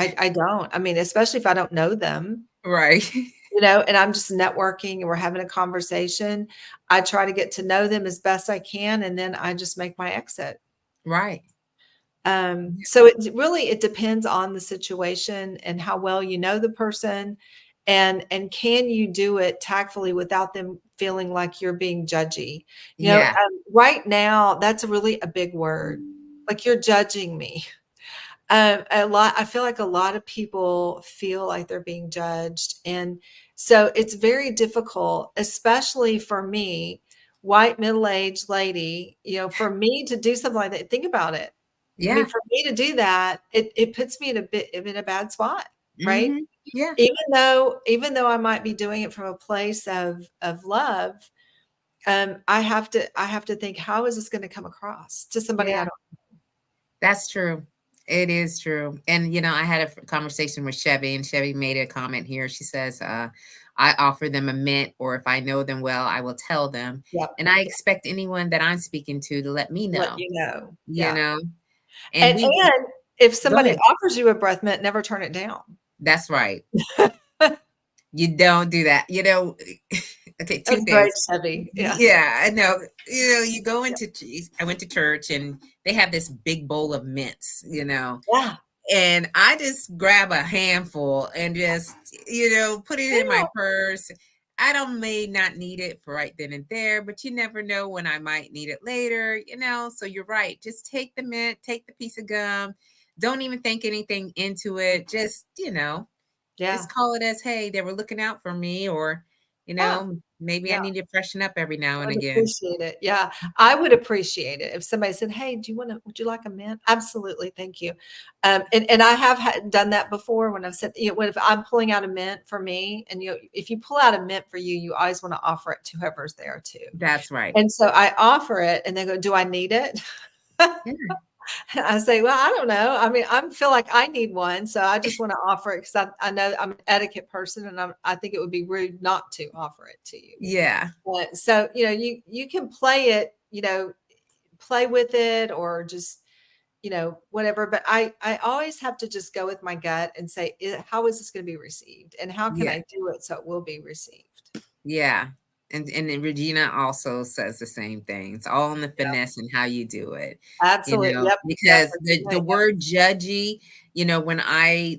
Speaker 2: I don't. I mean, especially if I don't know them,
Speaker 1: Right.
Speaker 2: and I'm just networking and we're having a conversation, I try to get to know them as best I can, and then I just make my exit.
Speaker 1: Right.
Speaker 2: So it depends on the situation and how well you know the person, and can you do it tactfully without them feeling like you're being judgy.
Speaker 1: Yeah.
Speaker 2: Right now, that's a big word. Like, you're judging me. I feel like a lot of people feel like they're being judged, and so it's very difficult, especially for me, white middle-aged lady, for me to do something like that. Think about it. I mean,
Speaker 1: Yeah.
Speaker 2: for me to do that, it puts me in a bad spot, right?
Speaker 1: Mhm. Yeah.
Speaker 2: Even though I might be doing it from a place of love, I have to think, how is this going to come across to somebody
Speaker 1: Yeah.
Speaker 2: I don't.
Speaker 1: That's true. It is true. And, I had a conversation with Chevy, and Chevy made a comment here. She says, I offer them a mint, or if I know them well, I will tell them.
Speaker 2: Yep.
Speaker 1: And I expect anyone that I'm speaking to let me
Speaker 2: Let
Speaker 1: know,
Speaker 2: you know.
Speaker 1: you
Speaker 2: Yeah.
Speaker 1: know, and
Speaker 2: And if
Speaker 1: go
Speaker 2: somebody
Speaker 1: ahead.
Speaker 2: offers you a breath mint, never turn it down.
Speaker 1: That's right. You don't do that. Okay, two
Speaker 2: That's great,
Speaker 1: things.
Speaker 2: Chevy. Yeah.
Speaker 1: Yeah, I know. You go into, I went to church and they have this big bowl of mints,
Speaker 2: Yeah.
Speaker 1: and I just grab a handful and just, put it in my
Speaker 2: Yeah.
Speaker 1: purse. I don't may not need it for right then and there, but you never know when I might need it later. So you're right. Just take the mint, take the piece of gum. Don't even think anything into it. Just
Speaker 2: Yeah.
Speaker 1: call it as, hey, they were looking out for me, or,
Speaker 2: Yeah.
Speaker 1: maybe I
Speaker 2: Yeah.
Speaker 1: need to freshen up every now
Speaker 2: I
Speaker 1: and
Speaker 2: would
Speaker 1: again.
Speaker 2: appreciate it. Yeah. I would appreciate it if somebody said, "Hey, would you like a mint?" Absolutely. Thank you. And I have done that before when I've said, if I'm pulling out a mint for me, and if you pull out a mint for you, you always want to offer it to whoever's there too.
Speaker 1: That's right.
Speaker 2: And so I offer it and they go, "Do I need it?"
Speaker 1: Yeah,
Speaker 2: I say, "Well, I don't know. I mean, I feel like I need one, so I just want to offer it because I know I'm an etiquette person, and I think it would be rude not to offer it to you."
Speaker 1: yeah,
Speaker 2: So, you can play it, play with it or just, whatever. But I always have to just go with my gut and say, how is this going to be received? And how can
Speaker 1: yeah.
Speaker 2: I do it so it will be received?
Speaker 1: Yeah. And then Regina also says the same thing. It's all in the
Speaker 2: Yeah,
Speaker 1: finesse and how you do it,
Speaker 2: absolutely. Yep. Yep.
Speaker 1: because the
Speaker 2: Yep.
Speaker 1: word judgy, when I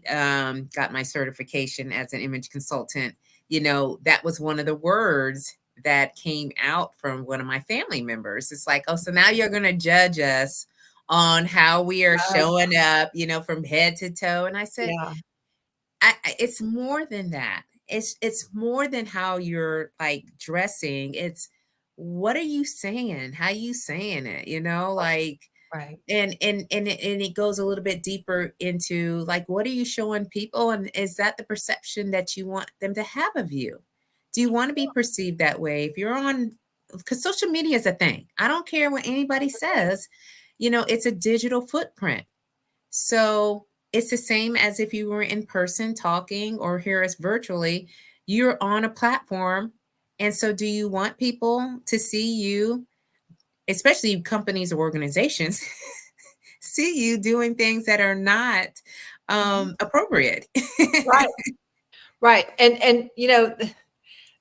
Speaker 1: got my certification as an image consultant, that was one of the words that came out from one of my family members. It's like, oh, so now you're going to judge us on how we are
Speaker 2: Oh,
Speaker 1: showing up, from head to toe. And I said,
Speaker 2: yeah.
Speaker 1: it's more than that. It's more than how you're like dressing. It's what are you saying? How you saying it? Like,
Speaker 2: Right.
Speaker 1: and it goes a little bit deeper into like what are you showing people, and is that the perception that you want them to have of you? Do you want to be perceived that way? If you're on, because social media is a thing. I don't care what anybody says. It's a digital footprint. So it's the same as if you were in person talking or here as virtually. You're on a platform. And so, do you want people to see you, especially companies or organizations, see you doing things that are not
Speaker 2: Mhm.
Speaker 1: appropriate?
Speaker 2: Right. Right. And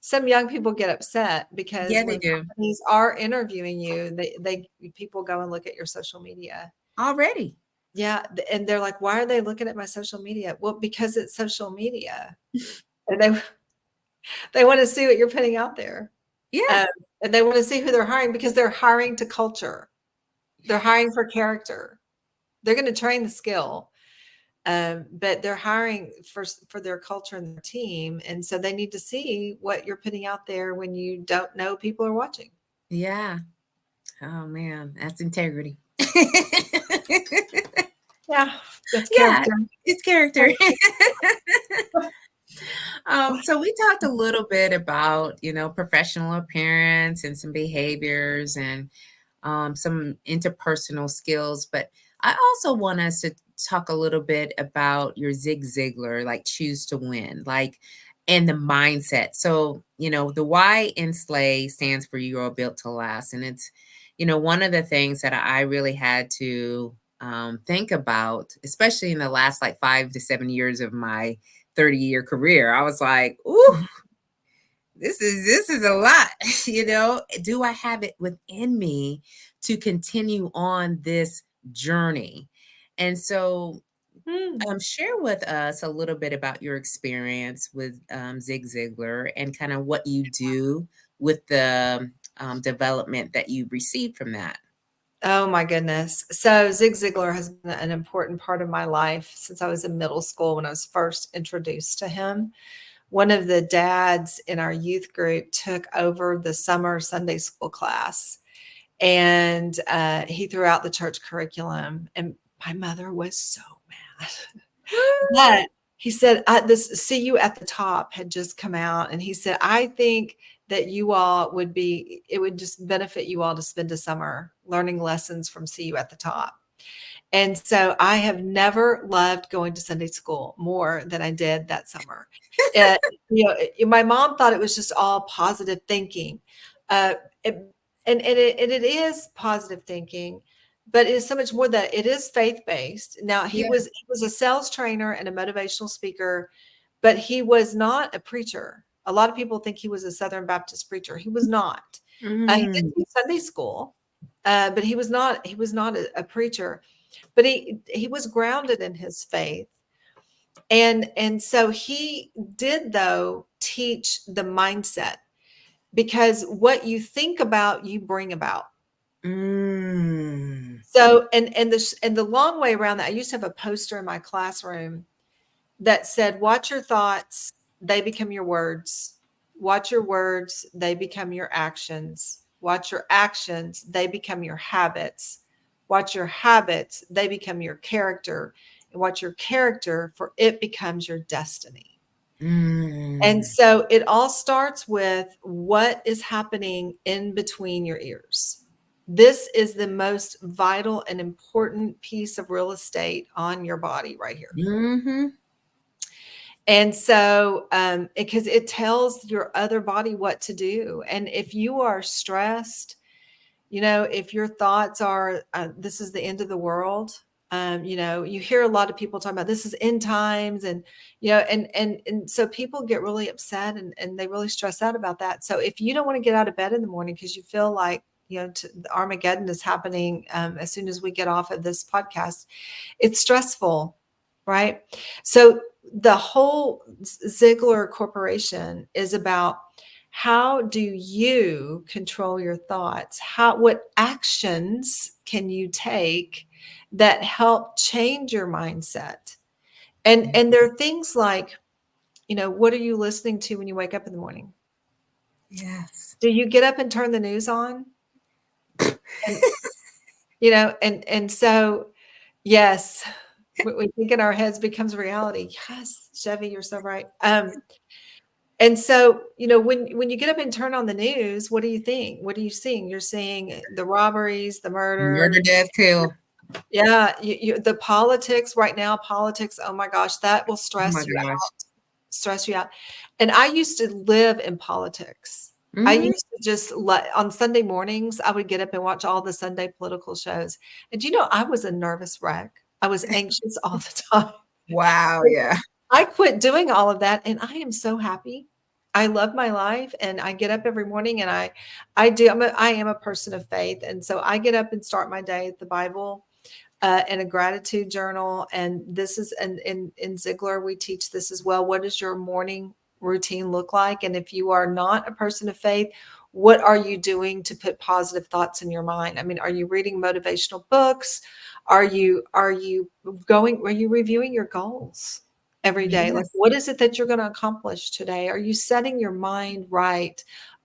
Speaker 2: some young people get upset because
Speaker 1: Yeah, they
Speaker 2: when
Speaker 1: do
Speaker 2: companies are interviewing you, they people go and look at your social media.
Speaker 1: already.
Speaker 2: Yeah, and they're like, "Why are they looking at my social media?" Well, because it's social media, and they wanna see what you're putting out there,
Speaker 1: Yeah,
Speaker 2: um, and they wanna see who they're hiring because they're hiring to culture. They're hiring for character. They're gonna train the skill, but they're hiring for their culture and their team, and so they need to see what you're putting out there when you don't know people are watching.
Speaker 1: yeah. Oh man, that's integrity.
Speaker 2: Yeah, that's
Speaker 1: Yeah,
Speaker 2: character.
Speaker 1: it's character.
Speaker 2: Character.
Speaker 1: So we talked a little bit about, professional appearance and some behaviors and some interpersonal skills, but I also want us to talk a little bit about your Zig Ziglar, like choose to win, like, and the mindset. So, the Y in SLAY stands for You Are Built to Last. And it's, one of the things that I really had to think about, especially in the last like 5 to 7 years of my 30-year career. I was like, ooh, this is a lot. Do I have it within me to continue on this journey? And so
Speaker 2: Mm.
Speaker 1: share with us a little bit about your experience with Zig Ziglar and kind of what you do with the development that you received from that.
Speaker 2: Oh my goodness. So Zig Ziglar has been an important part of my life since I was in middle school when I was first introduced to him. One of the dads in our youth group took over the summer Sunday school class, and he threw out the church curriculum, and my mother was so mad. But he said, this "See You at the Top" had just come out, and he said, "I think that it would just benefit you all to spend a summer learning lessons from See You at the Top." And so I have never loved going to Sunday school more than I did that summer. Uh, my mom thought it was just all positive thinking. Uh, it, and it is positive thinking, but it is so much more that it is faith based. Now
Speaker 1: Yeah.
Speaker 2: he was a sales trainer and a motivational speaker, but he was not a preacher. A lot of people think he was a Southern Baptist preacher. He was not. He did
Speaker 1: Mm,
Speaker 2: do Sunday school, but he was not. He was not a preacher. But he was grounded in his faith, and so he did though teach the mindset, because what you think about, you bring about.
Speaker 1: mm,
Speaker 2: So and the long way around that, I used to have a poster in my classroom that said, watch your thoughts, they become your words. Watch your words, they become your actions. Watch your actions, they become your habits. Watch your habits, they become your character. And watch your character, for it becomes your destiny. And
Speaker 1: mm,
Speaker 2: so it all starts with what is happening in between your ears. This is the most vital and important piece of real estate on your body right here.
Speaker 1: mm-hmm.
Speaker 2: And so, because it tells your other body what to do. And if you are stressed, if your thoughts are, this is the end of the world, you hear a lot of people talking about this is end times, and, and so people get really upset, and they really stress out about that. So if you don't want to get out of bed in the morning because you feel like, the Armageddon is happening, as soon as we get off of this podcast, it's stressful, right? So the whole Ziegler Corporation is about, how do you control your thoughts? What actions can you take that help change your mindset? And
Speaker 1: Yeah.
Speaker 2: and there are things like, what are you listening to when you wake up in the morning?
Speaker 1: Yes.
Speaker 2: Do you get up and turn the news on? And and so, yes, what we think in our heads becomes reality. Yes, Chevy, you're so right. And so, when you get up and turn on the news, what do you think? What are you seeing? You're seeing the robberies, the murder.
Speaker 1: Murder, death, kill.
Speaker 2: Yeah, the politics right now, politics. Oh my gosh, that will
Speaker 1: Oh my
Speaker 2: stress you
Speaker 1: gosh.
Speaker 2: out, stress you out. And I used to live in politics. I
Speaker 1: Mm-hmm.
Speaker 2: used to just let on Sunday mornings, I would get up and watch all the Sunday political shows. And I was a nervous wreck. I was anxious all the time.
Speaker 1: Wow. Yeah.
Speaker 2: I quit doing all of that, and I am so happy. I love my life, and I get up every morning, and I am a person of faith, and so I get up and start my day at the Bible, and a gratitude journal. And this is, and in Ziegler, we teach this as well. What does your morning routine look like? And if you are not a person of faith, what are you doing to put positive thoughts in your mind? I mean, are you reading motivational books? Are you reviewing your goals every day? Like,
Speaker 1: Yes.
Speaker 2: what is it that you're going to accomplish today? Are you setting your mind right?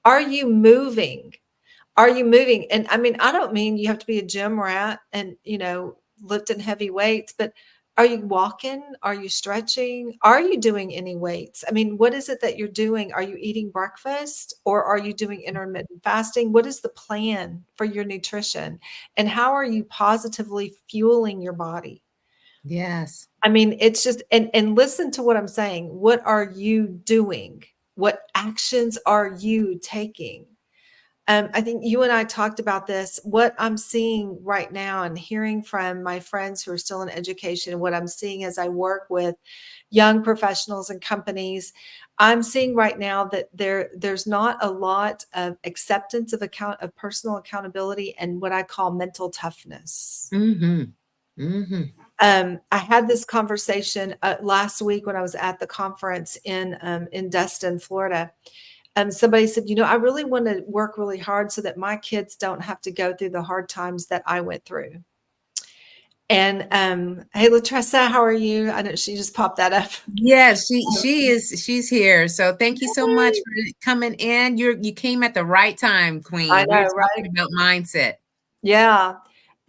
Speaker 2: Are you moving? Are you moving? And I mean, I don't mean you have to be a gym rat and, lifting heavy weights, but are you walking? Are you stretching? Are you doing any weights? I mean, what is it that you're doing? Are you eating breakfast, or are you doing intermittent fasting? What is the plan for your nutrition? And how are you positively fueling your body?
Speaker 1: Yes.
Speaker 2: I mean, it's just, and listen to what I'm saying. What are you doing? What actions are you taking? I think you and I talked about this. What I'm seeing right now and hearing from my friends who are still in education, and what I'm seeing as I work with young professionals and companies, I'm seeing right now that there's not a lot of acceptance of personal accountability and what I call mental toughness.
Speaker 1: Mm-hmm. Mm-hmm.
Speaker 2: I had this conversation last week when I was at the conference in Destin, Florida. Somebody said, I really want to work really hard so that my kids don't have to go through the hard times that I went through. And hey, Latressa, how are you? I know she just popped that up.
Speaker 1: Yes, she's here. So thank you so much
Speaker 2: Yay.
Speaker 1: for coming in. You came at the right time,
Speaker 2: I
Speaker 1: Queen. We were
Speaker 2: know, right?
Speaker 1: talking about mindset.
Speaker 2: Yeah.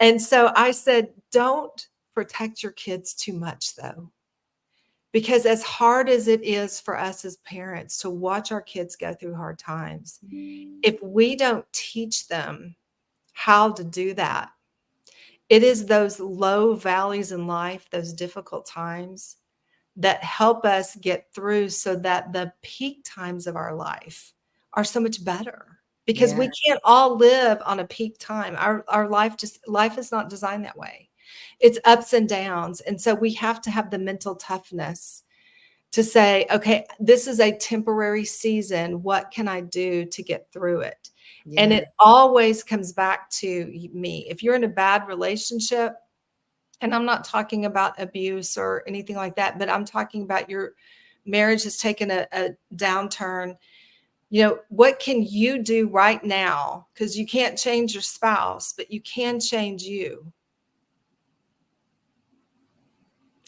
Speaker 2: And so I said, don't protect your kids too much, though. Because as hard as it is for us as parents to watch our kids go through hard times, if we don't teach them how to do that, It is those low valleys in life, those difficult times that help us get through so that the peak times of our life are so much better, because
Speaker 1: Yeah.
Speaker 2: we can't all live on a peak time. Our life is not designed that way. It's ups and downs. And so we have to have the mental toughness to say, okay, this is a temporary season. What can I do to get through it? And
Speaker 1: Yeah.
Speaker 2: it always comes back to me. If you're in a bad relationship, and I'm not talking about abuse or anything like that, but I'm talking about your marriage has taken a downturn. What can you do right now? Because you can't change your spouse, but you can change you.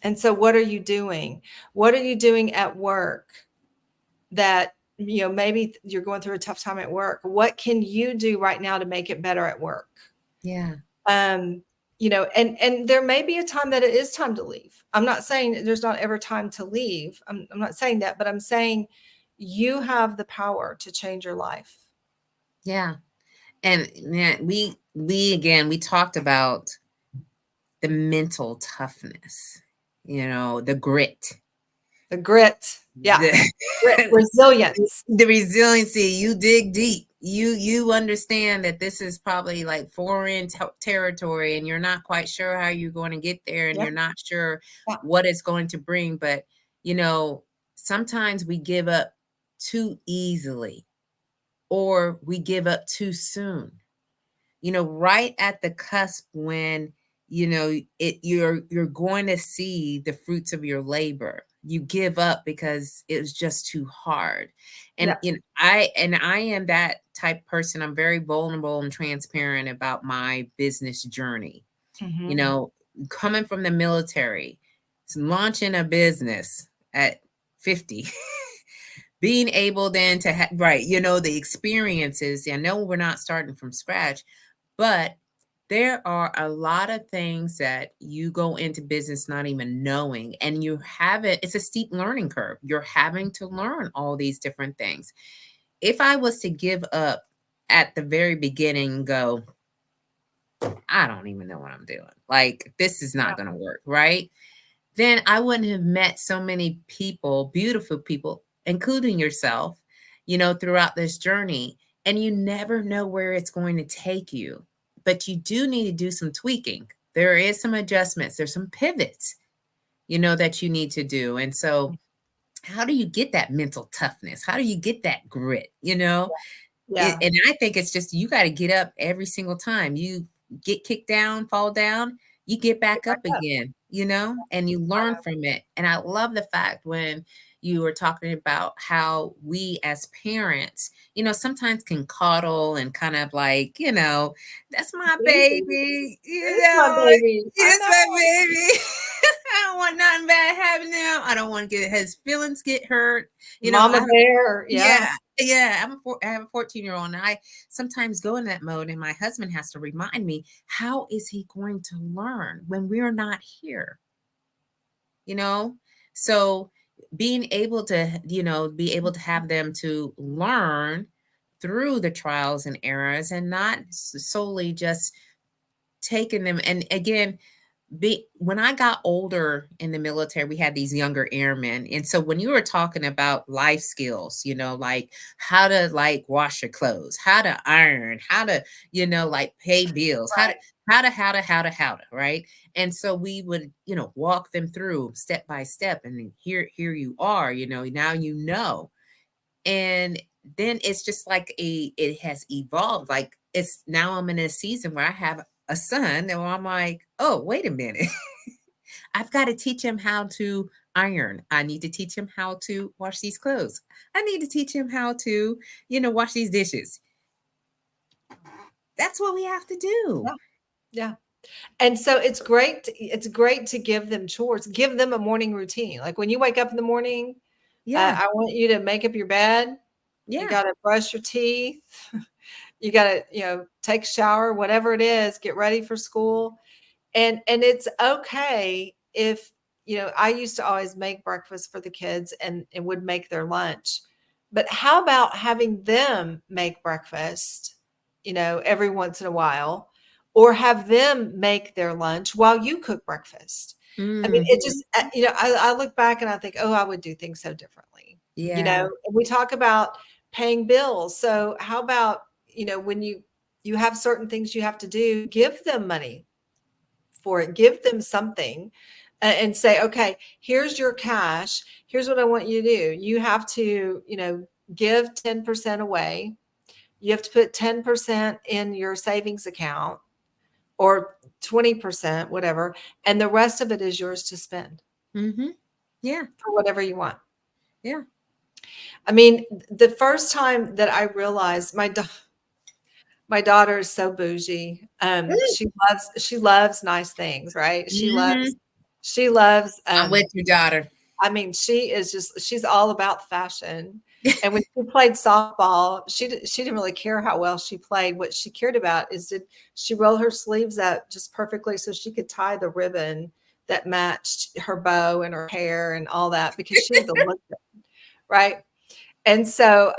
Speaker 2: And so, what are you doing? What are you doing at work that, maybe you're going through a tough time at work? What can you do right now to make it better at work?
Speaker 1: Yeah.
Speaker 2: um and there may be a time that it is time to leave. I'm not saying there's not ever time to leave. I'm not saying that, but I'm saying you have the power to change your life.
Speaker 1: Yeah. And man, we again we talked about the mental toughness, the grit,
Speaker 2: The grit. Yeah.
Speaker 1: the
Speaker 2: Grit, resilience.
Speaker 1: the resiliency. You dig deep. You understand that this is probably like foreign territory, and you're not quite sure how you're going to get there, and
Speaker 2: Yeah.
Speaker 1: you're not sure
Speaker 2: Yeah.
Speaker 1: what it's going to bring. But you know, sometimes we give up too easily, or we give up too soon, right at the cusp when you're going to see the fruits of your labor. You give up because it was just too hard. And
Speaker 2: Yeah.
Speaker 1: I am that type person. I'm very vulnerable and transparent about my business journey. you
Speaker 2: Hmm.
Speaker 1: know Coming from the military, launching a business at 50, being able then to have, right, the experiences. I know we're not starting from scratch, but there are a lot of things that you go into business not even knowing, and it's a steep learning curve. You're having to learn all these different things. If I was to give up at the very beginning, go, I don't even know what I'm doing. Like, this is
Speaker 2: Yeah.
Speaker 1: not going to work, right? Then I wouldn't have met so many people, beautiful people, including yourself, throughout this journey. And you never know where it's going to take you. But you do need to do some tweaking. There is some adjustments, there's some pivots, that you need to do. And so, how do you get that mental toughness? How do you get that grit?
Speaker 2: Yeah.
Speaker 1: And I think it's just you got to get up every single time. You get kicked down, fall down, you get
Speaker 2: Get
Speaker 1: back
Speaker 2: back
Speaker 1: up
Speaker 2: up.
Speaker 1: again, and you learn from it. And I love the fact when you were talking about how we as parents, sometimes can coddle and kind of like, that's my
Speaker 2: Baby.
Speaker 1: baby,
Speaker 2: It's my baby. I
Speaker 1: it's my
Speaker 2: know.
Speaker 1: baby. I don't want nothing bad happening to him. I don't want to get his feelings get hurt.
Speaker 2: Mama bear. Yeah.
Speaker 1: Yeah, yeah. I have a 14-year-old, and I sometimes go in that mode, and my husband has to remind me, how is he going to learn when we're not here? You know? So being able to, be able to have them to learn through the trials and errors, and not solely just taking them. And again, when I got older in the military, we had these younger airmen. And so when you were talking about life skills, like how to like wash your clothes, how to iron, how to, like pay bills,
Speaker 2: Right.
Speaker 1: how to, right? And so we would, walk them through step by step. And then here you are, now and then it's just like it has evolved. Like, it's now I'm in a season where I have a son, and I'm like, oh, wait a minute. I've got to teach him how to iron. I need to teach him how to wash these clothes. I need to teach him how to, wash these dishes. That's what we have to do.
Speaker 2: Yeah. Yeah. And so it's great to give them chores, give them a morning routine. Like when you wake up in the morning,
Speaker 1: Yeah.
Speaker 2: I want you to make up your bed. You
Speaker 1: Yeah.
Speaker 2: got to brush your teeth. You got to, take a shower, whatever it is, get ready for school. And it's okay if, I used to always make breakfast for the kids and would make their lunch. But how about having them make breakfast, every once in a while? or have them make their lunch while you cook breakfast. I mean,
Speaker 1: Mm,
Speaker 2: it just, I look back and I think, oh, I would do things so differently.
Speaker 1: yeah.
Speaker 2: And we talk about paying bills. So how about, when you have certain things you have to do, give them money for it, give them something, and say, okay, here's your cash. Here's what I want you to do. You have to, give 10% away. You have to put 10% in your savings account, or 20%, whatever. And the rest of it is yours to spend
Speaker 1: Mm-hmm. Yeah.
Speaker 2: for whatever you want.
Speaker 1: Yeah.
Speaker 2: I mean, the first time that I realized my daughter is so bougie. She loves nice things, right? She
Speaker 1: Mm-hmm.
Speaker 2: loves she loves
Speaker 1: I'm with your daughter.
Speaker 2: I mean, she's all about fashion. And when she played softball, she didn't really care how well she played. What she cared about is, did she roll her sleeves up just perfectly so she could tie the ribbon that matched her bow and her hair and all that, because she had to look good, right? And so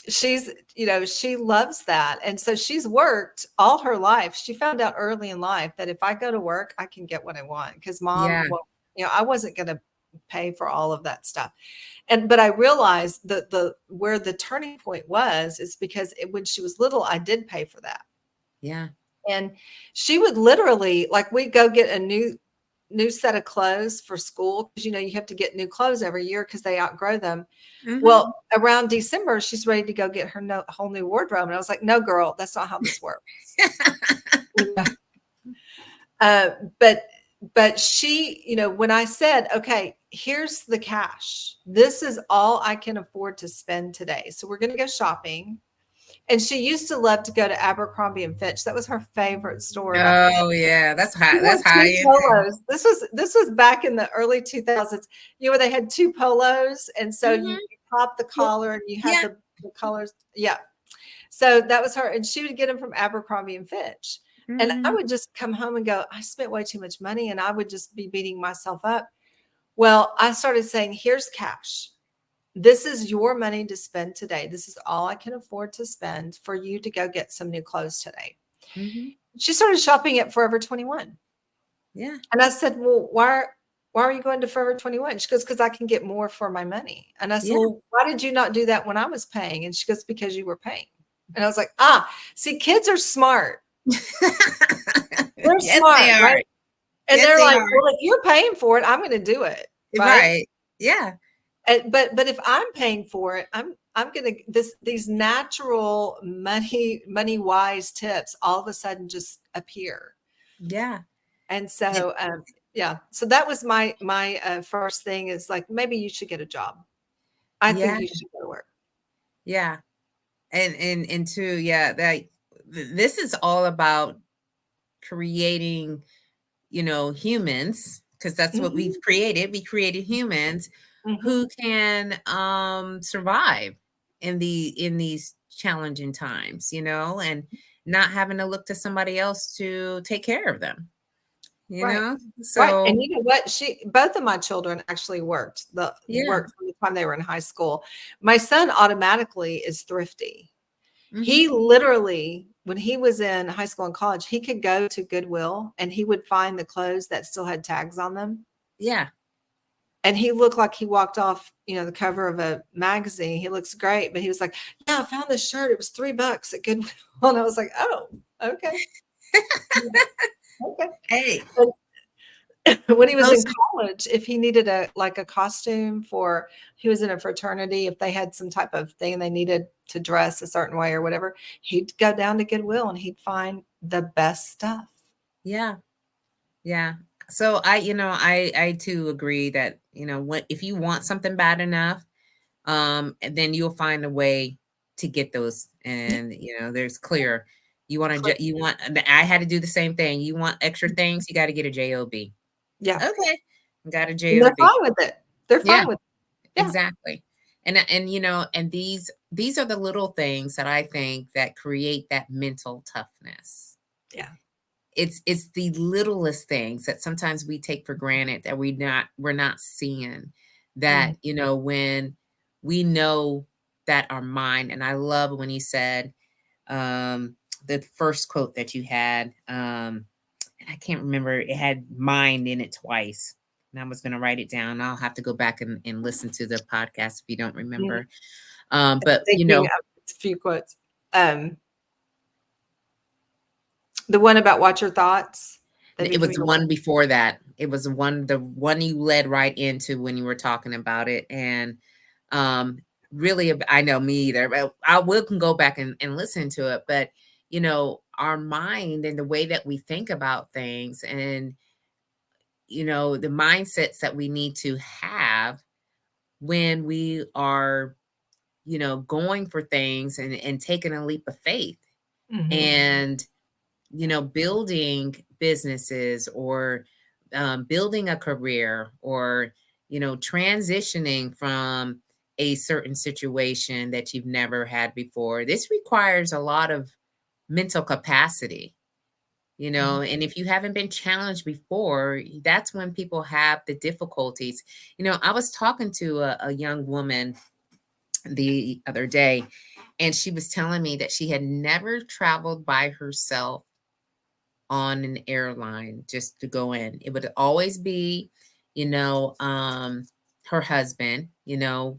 Speaker 2: she loves that. And so she's worked all her life. She found out early in life that if I go to work, I can get what I want, because mom,
Speaker 1: Yeah.
Speaker 2: well, I wasn't going to pay for all of that stuff. But I realized that the where the turning point was is because when she was little, I did pay for that.
Speaker 1: Yeah.
Speaker 2: And she would literally, like, we'd go get a new set of clothes for school, because you have to get new clothes every year because they outgrow them.
Speaker 1: Mm-hmm.
Speaker 2: Well, around December, she's ready to go get her whole new wardrobe. And I was like, no, girl, that's not how this works. Yeah. Uh, but she, when I said, okay, here's the cash, this is all I can afford to spend today, so we're going to go shopping. And she used to love to go to Abercrombie and Fitch. That was her favorite store back then.
Speaker 1: Oh yeah. That's
Speaker 2: She
Speaker 1: high.
Speaker 2: had
Speaker 1: That's high
Speaker 2: two
Speaker 1: end.
Speaker 2: polos. This was back in the early 2000s. Where they had two polos, and so you
Speaker 1: Mm-hmm.
Speaker 2: pop the
Speaker 1: Yeah.
Speaker 2: collar and you had
Speaker 1: Yeah.
Speaker 2: the colors. Yeah. So that was her, and she would get them from Abercrombie and Fitch. And I
Speaker 1: Mm-hmm.
Speaker 2: would just come home and go, I spent way too much money, and I would just be beating myself up. Well, I started saying, here's cash. This is your money to spend today. This is all I can afford to spend for you to go get some new clothes today.
Speaker 1: Mm-hmm.
Speaker 2: She started shopping at Forever 21.
Speaker 1: Yeah.
Speaker 2: And I said, well, why are you going to Forever 21? She goes, because I can get more for my money. And I said,
Speaker 1: Yeah.
Speaker 2: well, why did you not do that when I was paying? And she goes, because you were paying. And I was like, see, kids are smart. They're
Speaker 1: Yes, they
Speaker 2: smart,
Speaker 1: are.
Speaker 2: right? And
Speaker 1: Yes,
Speaker 2: they're
Speaker 1: they
Speaker 2: like,
Speaker 1: are.
Speaker 2: well, if you're paying for it, I'm going to do it, right?
Speaker 1: Right. Yeah.
Speaker 2: But if I'm paying for it, I'm going to these natural money wise tips all of a sudden just appear.
Speaker 1: Yeah.
Speaker 2: And
Speaker 1: And
Speaker 2: so yeah, so that was my first thing, is like, maybe you should get a job. I
Speaker 1: yeah.
Speaker 2: think you should go to work.
Speaker 1: Yeah. And two, yeah, that this is all about creating, humans, because that's what we've
Speaker 2: Mhm,
Speaker 1: created. We created humans who
Speaker 2: mhm.
Speaker 1: can survive in these challenging times, and not having to look to somebody else to take care of them, you
Speaker 2: Right.
Speaker 1: know?
Speaker 2: Right,
Speaker 1: So,
Speaker 2: and you know what? Both of my children actually
Speaker 1: yeah.
Speaker 2: worked from the time they were in high school. My son automatically is thrifty.
Speaker 1: Hmm.
Speaker 2: He literally, when he was in high school and college, he could go to Goodwill and he would find the clothes that still had tags on them.
Speaker 1: Yeah.
Speaker 2: And he looked like he walked off, the cover of a magazine. He looks great, but he was like, yeah, I found this shirt. It was $3 at Goodwill. And I was like, oh, okay. Okay.
Speaker 1: Hey,
Speaker 2: When he was in
Speaker 1: those
Speaker 2: college, if he needed a costume for, he was in a fraternity, if they had some type of thing they needed to dress a certain way or whatever, he'd go down to Goodwill and he'd find the best stuff.
Speaker 1: yeah. Yeah. So I too agree that, what if you want something bad enough, and then you'll find a way to get those.
Speaker 2: Yeah,
Speaker 1: And there's clear.
Speaker 2: clear.
Speaker 1: You want. I had to do the same thing. You want extra things, you got to get a job.
Speaker 2: Yeah,
Speaker 1: Okay, got a
Speaker 2: and they're
Speaker 1: job.
Speaker 2: fine with it. They're
Speaker 1: Yeah,
Speaker 2: fine with it. Yeah,
Speaker 1: exactly. And these are the little things that I think that create that mental toughness.
Speaker 2: yeah.
Speaker 1: It's the littlest things that sometimes we take for granted, that we're not seeing,
Speaker 2: Mhm.
Speaker 1: that when we know that our mind. And I love when you said, um the first quote that you had. I can't remember. It had mind in it twice. And I was going to write it down. I'll have to go back and listen to the podcast if you don't
Speaker 2: Mhm.
Speaker 1: remember.
Speaker 2: I'm
Speaker 1: But,
Speaker 2: thinking of a few quotes. The one about watch your thoughts. They
Speaker 1: it was
Speaker 2: become
Speaker 1: the
Speaker 2: your
Speaker 1: one before that. It was the one you led right into when you were talking about it. And um, really, I know me either. But I will can go back and listen to it. But, our mind and the way that we think about things and, the mindsets that we need to have when we are, going for things and taking a leap of faith
Speaker 2: Mhm,
Speaker 1: and, building businesses or building a career or, transitioning from a certain situation that you've never had before. This requires a lot of mental capacity,
Speaker 2: mhm,
Speaker 1: and if you haven't been challenged before, that's when people have the difficulties. I was talking to a young woman the other day, and she was telling me that she had never traveled by herself on an airline just to go in. It would always be, you know, um, her husband,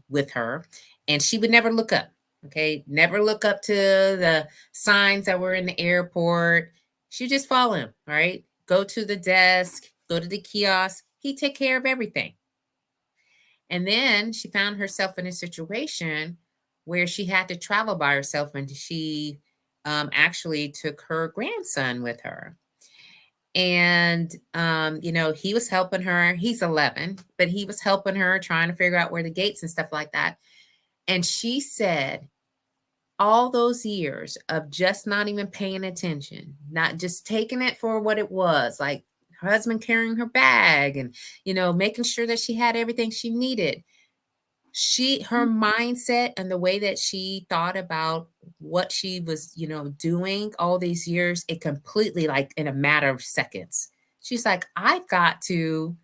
Speaker 1: with her, and she would never look up. Okay, never look up to the signs that were in the airport. She just follow him, right? Go to the desk, go to the kiosk. He take care of everything. And then she found herself in a situation where she had to travel by herself, and she actually took her grandson with her. And he was helping her. He's 11, but he was helping her trying to figure out where the gates and stuff like that. And she said all those years of just not even paying attention, not just taking it for what it was, like her husband carrying her bag and making sure that she had everything she needed. Her mindset and the way that she thought about what she was doing all these years, it completely, like, in a matter of seconds, she's like, I've got to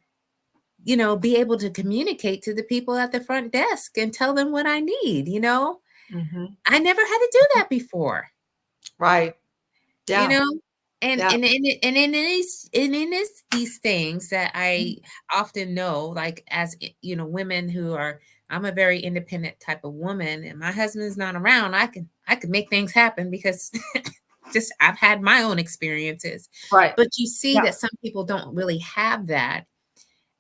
Speaker 1: be able to communicate to the people at the front desk and tell them what I need.
Speaker 2: mhm.
Speaker 1: I never had to do that before.
Speaker 2: Right.
Speaker 1: you
Speaker 2: Yeah,
Speaker 1: know and
Speaker 2: yeah.
Speaker 1: in these things that
Speaker 2: Mhm.
Speaker 1: I often know, like, as women who are, I'm a very independent type of woman, and my husband's not around, I could make things happen because just I've had my own experiences.
Speaker 2: Right.
Speaker 1: But you see
Speaker 2: Yeah.
Speaker 1: that some people don't really have that,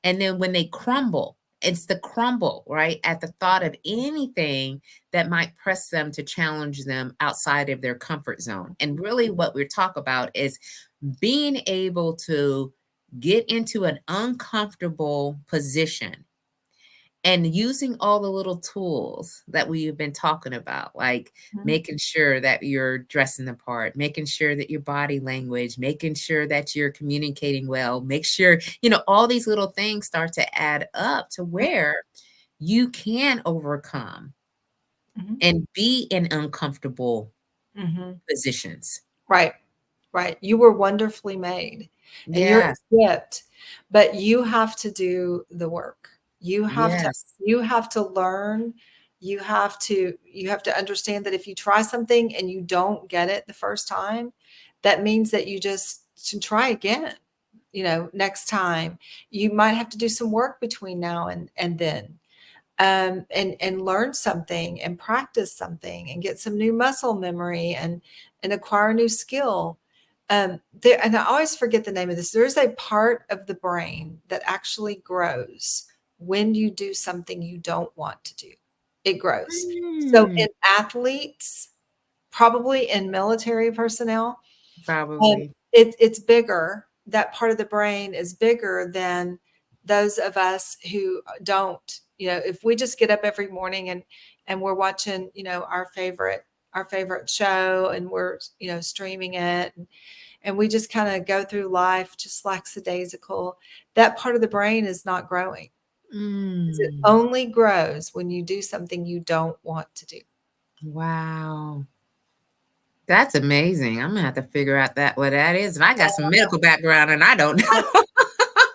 Speaker 1: and then when they crumble, it's the crumble, right? At the thought of anything that might press them to challenge them outside of their comfort zone. And really, what we're talking about is being able to get into an uncomfortable position and using all the little tools that we've been talking about, like
Speaker 2: Mhm,
Speaker 1: making sure that you're dressing the part, making sure that your body language, making sure that you're communicating well, make sure, all these little things start to add up to
Speaker 2: mhm,
Speaker 1: where you can overcome
Speaker 2: mhm,
Speaker 1: and be in uncomfortable
Speaker 2: mhm.
Speaker 1: positions.
Speaker 2: Right. Right. You were wonderfully made and you're
Speaker 1: Yes.
Speaker 2: equipped, but you have to do the work.
Speaker 1: Yes.
Speaker 2: You have to learn. You have to understand that if you try something and you don't get it the first time, that means that you just should try again. Next time you might have to do some work between now and then, and learn something and practice something and get some new muscle memory and acquire a new skill. There, and I always forget the name of this. There's a part of the brain that actually grows when you do something you don't want to do. It grows. So
Speaker 1: Mm,
Speaker 2: in athletes, probably in military personnel, um,
Speaker 1: probably.
Speaker 2: it's bigger. That part of the brain is bigger than those of us who don't. If we just get up every morning and we're watching, our favorite show, and we're streaming it, and we just kind of go through life just lackadaisical, that part of the brain is not growing. 'Cause it
Speaker 1: Mm,
Speaker 2: only grows when you do something you don't want to do.
Speaker 1: wow. That's amazing. I'm gonna have to figure out that what that is. And I got some medical background and I don't know.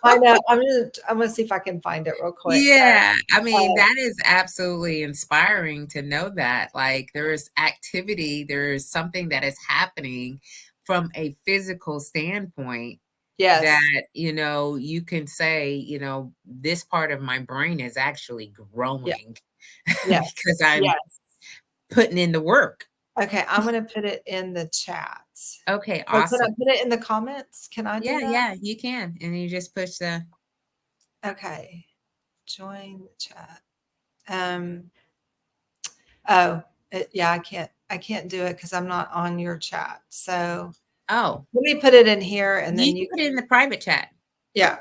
Speaker 2: I know. I'm gonna see if I can find it real quick.
Speaker 1: Yeah, I mean,
Speaker 2: Uh,
Speaker 1: that is absolutely inspiring to know that. Like, there's activity, there's something that is happening from a physical standpoint that,
Speaker 2: yes.
Speaker 1: you can say, this part of my brain is actually
Speaker 2: Yeah.
Speaker 1: growing because
Speaker 2: Yes.
Speaker 1: I'm
Speaker 2: Yes.
Speaker 1: putting in the work.
Speaker 2: Okay, I'm gonna put it in the chat.
Speaker 1: Okay,
Speaker 2: Or can I
Speaker 1: awesome.
Speaker 2: put it in the comments? Can I do
Speaker 1: Yeah,
Speaker 2: that?
Speaker 1: yeah, you can. And you just push the
Speaker 2: Okay. Join the chat. Um, oh, yeah, I can't do it because I'm not on your chat. So
Speaker 1: oh,
Speaker 2: let me put it in here and
Speaker 1: you
Speaker 2: then
Speaker 1: can
Speaker 2: you
Speaker 1: put it in the private chat
Speaker 2: yeah.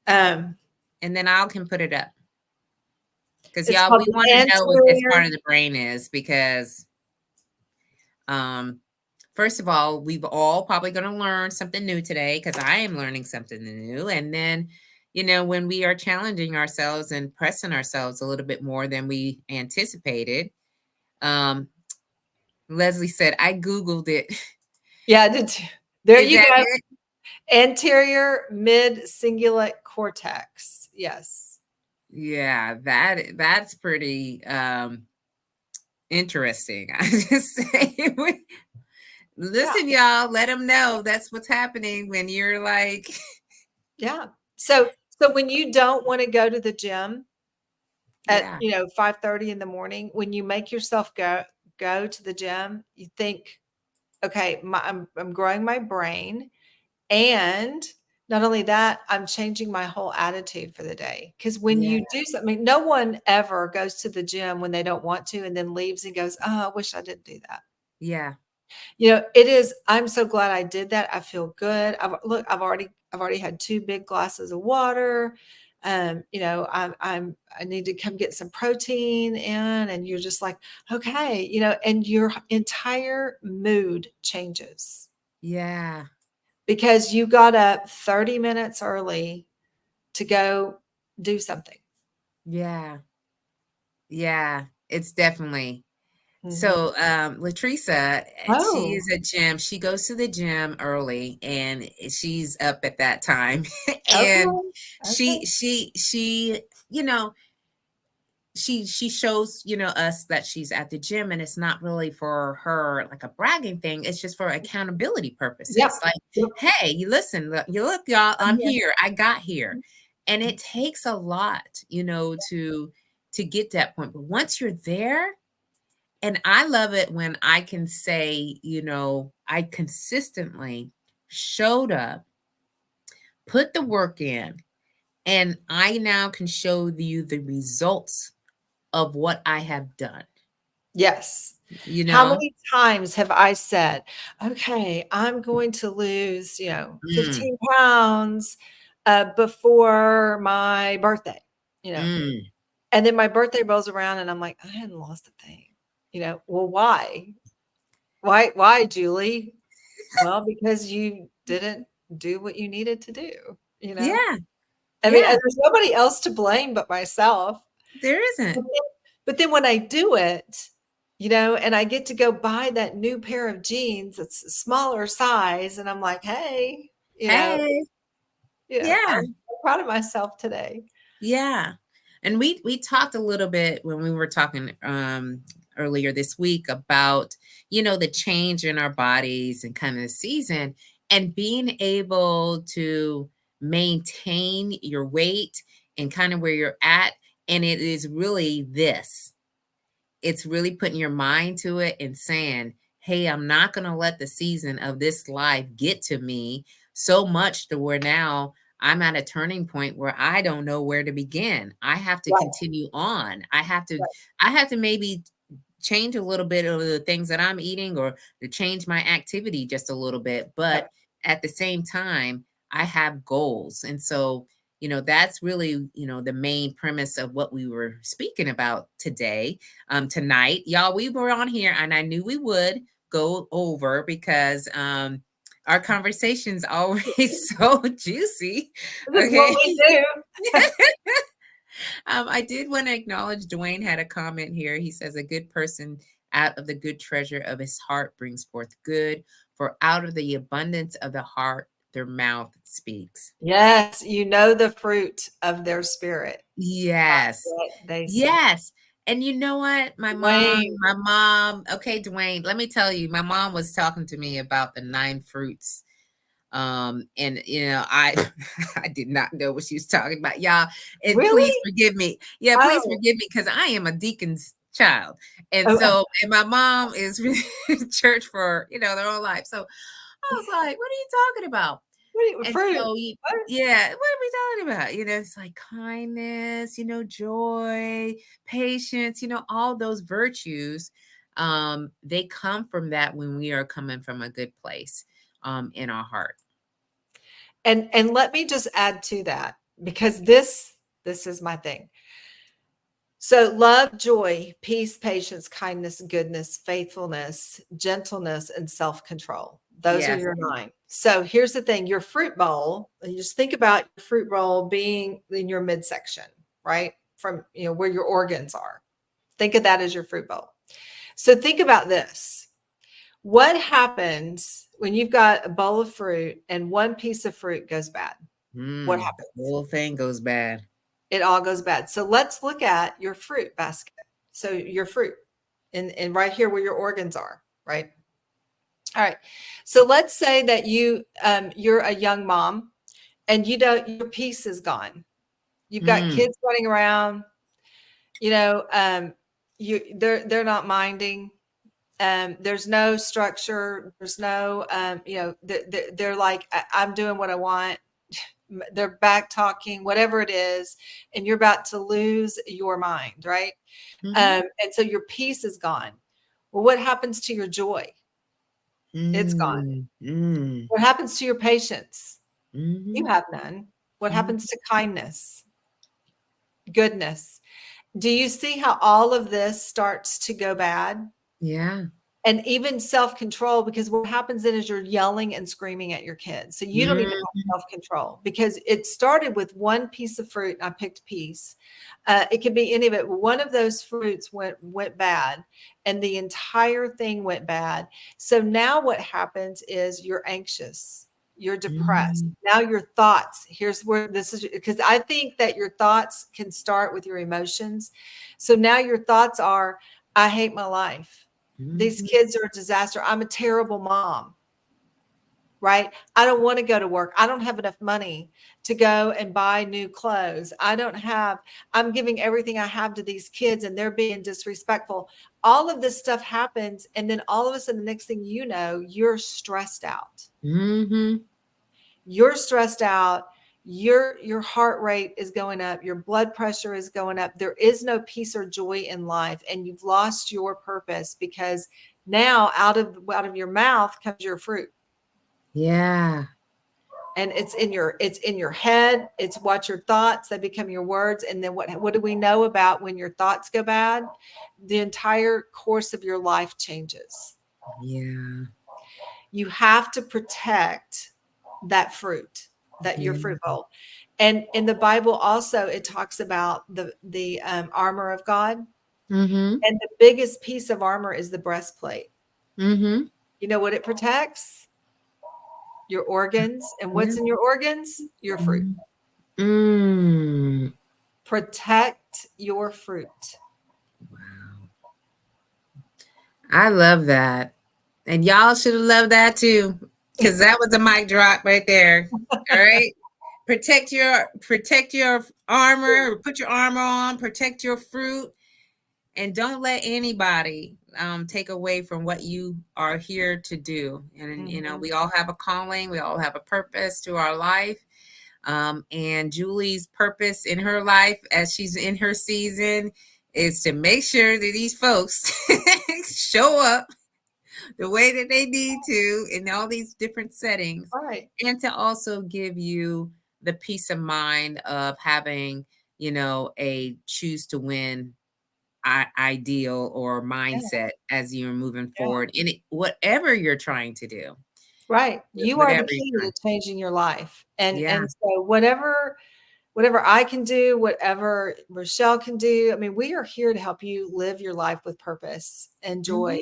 Speaker 2: Um,
Speaker 1: and then I can put it up. Because
Speaker 2: it's
Speaker 1: y'all,
Speaker 2: called
Speaker 1: we
Speaker 2: the
Speaker 1: want to know what this part
Speaker 2: anterior.
Speaker 1: of the brain is because um first of all, we've all probably going to learn something new today because I am learning something new. And then, when we are challenging ourselves and pressing ourselves a little bit more than we anticipated, um, Leslie said, I Googled it.
Speaker 2: Yeah, there
Speaker 1: Is
Speaker 2: you
Speaker 1: that
Speaker 2: go.
Speaker 1: it?
Speaker 2: Anterior mid cingulate cortex. Yes.
Speaker 1: Yeah, that's pretty interesting. I just say,
Speaker 2: Yeah.
Speaker 1: listen, y'all, let them know that's what's happening when you're like,
Speaker 2: Yeah. So when you don't want to go to the gym at,
Speaker 1: yeah,
Speaker 2: 5:30 in the morning, when you make yourself go to the gym, you think, okay, I'm growing my brain, and not only that, I'm changing my whole attitude for the day. Because when
Speaker 1: yeah,
Speaker 2: you do something, no one ever goes to the gym when they don't want to and then leaves and goes, "Oh, I wish I didn't do that."
Speaker 1: yeah,
Speaker 2: It is, I'm so glad I did that. I feel good. I've already had 2 big glasses of water. I need to come get some protein in, and you're just like, okay, and your entire mood changes
Speaker 1: yeah,
Speaker 2: because you got up 30 minutes early to go do something.
Speaker 1: yeah, yeah. It's definitely
Speaker 2: Mhm.
Speaker 1: so. Latricia, she
Speaker 2: Oh,
Speaker 1: is at gym. She goes to the gym early, and she's up at that time. And
Speaker 2: okay. Okay.
Speaker 1: she, you know, she shows us that she's at the gym, and it's not really for her like a bragging thing, it's just for accountability
Speaker 2: Yep.
Speaker 1: purposes, like,
Speaker 2: Yep.
Speaker 1: hey, you listen, you look, y'all,
Speaker 2: I'm
Speaker 1: I'm
Speaker 2: here.
Speaker 1: here, I got here. And it takes a lot, to get that point, but once you're there, and I love it when I can say, I consistently showed up, put the work in, and I now can show you the results of what I have done,
Speaker 2: Yes.
Speaker 1: you
Speaker 2: How
Speaker 1: know?
Speaker 2: many times have I said, "Okay, I'm going to lose,
Speaker 1: Mm,
Speaker 2: 15 pounds, before my birthday," you know,
Speaker 1: mm.
Speaker 2: and then my birthday rolls around and I'm like, "I hadn't lost a thing." "Well, why? Why, Julie?" "Well, because you didn't do what you needed to do," you know?
Speaker 1: Yeah,
Speaker 2: I mean,
Speaker 1: yeah,
Speaker 2: and there's nobody else to blame but myself.
Speaker 1: there isn't.
Speaker 2: But then when I do it, and I get to go buy that new pair of jeans that's a smaller size, and I'm like, "Hey,"
Speaker 1: Hey, yeah,
Speaker 2: I'm proud of myself today.
Speaker 1: yeah. And we talked a little bit when we were talking earlier this week about, the change in our bodies and kind of the season and being able to maintain your weight and kind of where you're at. And it is really this. It's really putting your mind to it and saying, hey, I'm not going to let the season of this life get to me so much to where now I'm at a turning point where I don't know where to begin. I have to
Speaker 2: Right,
Speaker 1: continue on. I have to
Speaker 2: right,
Speaker 1: maybe change a little bit of the things that I'm eating or to change my activity just a little bit.
Speaker 2: right,
Speaker 1: But at the same time, I have goals. And so, that's really, the main premise of what we were speaking about today, tonight. Y'all, we were on here and I knew we would go over because our conversation's always so juicy.
Speaker 2: this is what
Speaker 1: Okay.
Speaker 2: we do.
Speaker 1: I did want to acknowledge Dwayne had a comment here. He says, a good person out of the good treasure of his heart brings forth good, for out of the abundance of the heart their mouth speaks.
Speaker 2: Yes, you know the fruit of their spirit by
Speaker 1: Yes.
Speaker 2: what they say.
Speaker 1: Yes. And you know what?
Speaker 2: Dwayne,
Speaker 1: Okay, Dwayne, let me tell you, my mom was talking to me about the 9 fruits. And I I did not know what she was talking about, y'all. And please
Speaker 2: really?
Speaker 1: forgive me. Yeah, please
Speaker 2: Oh,
Speaker 1: forgive me because I am a deacon's child. And
Speaker 2: oh,
Speaker 1: so, and my mom is in church for, their whole life. So I was like, what are you talking about?
Speaker 2: what do you,
Speaker 1: And
Speaker 2: fruit?
Speaker 1: so,
Speaker 2: What?
Speaker 1: yeah, what are we talking about? It's like kindness, joy, patience, all those virtues. They come from that when we are coming from a good place in our heart.
Speaker 2: And let me just add to that because this is my thing. So love, joy, peace, patience, kindness, goodness, faithfulness, gentleness, and self-control. Those are
Speaker 1: Yes.
Speaker 2: your 9. So here's the thing, your fruit bowl, and you just think about your fruit bowl being in your midsection, right? From, where your organs are. Think of that as your fruit bowl. So think about this. What happens when you've got a bowl of fruit and one piece of fruit goes bad? What
Speaker 1: The
Speaker 2: happens?
Speaker 1: whole thing goes bad.
Speaker 2: It all goes bad. So let's look at your fruit basket. So your fruit and right here where your organs are, right? All right. So let's say that you're a young mom and your peace is gone. You've got
Speaker 1: Mm,
Speaker 2: kids running around, you know, they're not minding. There's no structure. There's no, they're like, I'm doing what I want. They're back talking, whatever it is, and you're about to lose your mind, right?
Speaker 1: mhm,
Speaker 2: And so your peace is gone. Well, what happens to your joy? It's gone.
Speaker 1: mm,
Speaker 2: What happens to your patience? You
Speaker 1: mhm,
Speaker 2: have none. What
Speaker 1: mhm.
Speaker 2: happens to kindness, goodness? Do you see how all of this starts to go bad?
Speaker 1: Yeah.
Speaker 2: And even self-control, because what happens then is you're yelling and screaming at your kids. So you don't even
Speaker 1: Mhm,
Speaker 2: have self-control because it started with one piece of fruit. I picked peace. It could be any of it. One of those fruits went bad, and the entire thing went bad. So now what happens is you're anxious, you're depressed.
Speaker 1: mhm,
Speaker 2: Now your thoughts. Here's where this is because I think that your thoughts can start with your emotions. So now your thoughts are, I hate my life. These
Speaker 1: mhm,
Speaker 2: kids are a disaster. I'm a terrible mom, right? I don't want to go to work. I don't have enough money to go and buy new clothes. I'm giving everything I have to these kids and they're being disrespectful. All of this stuff happens. And then all of a sudden, the next thing you know, you're stressed out.
Speaker 1: mhm.
Speaker 2: You're stressed out. Your heart rate is going up. Your blood pressure is going up. There is no peace or joy in life. And you've lost your purpose because now out of your mouth comes your fruit.
Speaker 1: Yeah.
Speaker 2: And it's in your head. It's what your thoughts that become your words. And then what do we know about when your thoughts go bad? The entire course of your life changes.
Speaker 1: Yeah.
Speaker 2: You have to protect that fruit, that your
Speaker 1: Yeah.
Speaker 2: fruit bowl. And in the Bible also it talks about the armor of God.
Speaker 1: Mhm,
Speaker 2: And the biggest piece of armor is the breastplate.
Speaker 1: mhm.
Speaker 2: You know what it protects? Your organs. And
Speaker 1: Yeah.
Speaker 2: what's in your organs? Your fruit.
Speaker 1: Mhm. Mm.
Speaker 2: Protect your fruit.
Speaker 1: Wow. I love that. And y'all should have loved that too. Cause that was a mic drop right there. All right. Protect your armor, put your armor on, protect your fruit, and don't let anybody take away from what you are here to do. And
Speaker 2: Mhm.
Speaker 1: we all have a calling, we all have a purpose to our life. And Julie's purpose in her life as she's in her season is to make sure that these folks show up the way that they need to in all these different settings,
Speaker 2: Right.
Speaker 1: and to also give you the peace of mind of having, a choose to win ideal or
Speaker 2: Yeah.
Speaker 1: mindset as you're moving
Speaker 2: Yeah.
Speaker 1: forward in it, whatever you're trying to do.
Speaker 2: Right. You are the
Speaker 1: Whatever you're
Speaker 2: key
Speaker 1: trying.
Speaker 2: to changing your life. And
Speaker 1: Yeah.
Speaker 2: so whatever I can do, whatever Rochelle can do, I mean, we are here to help you live your life with purpose and joy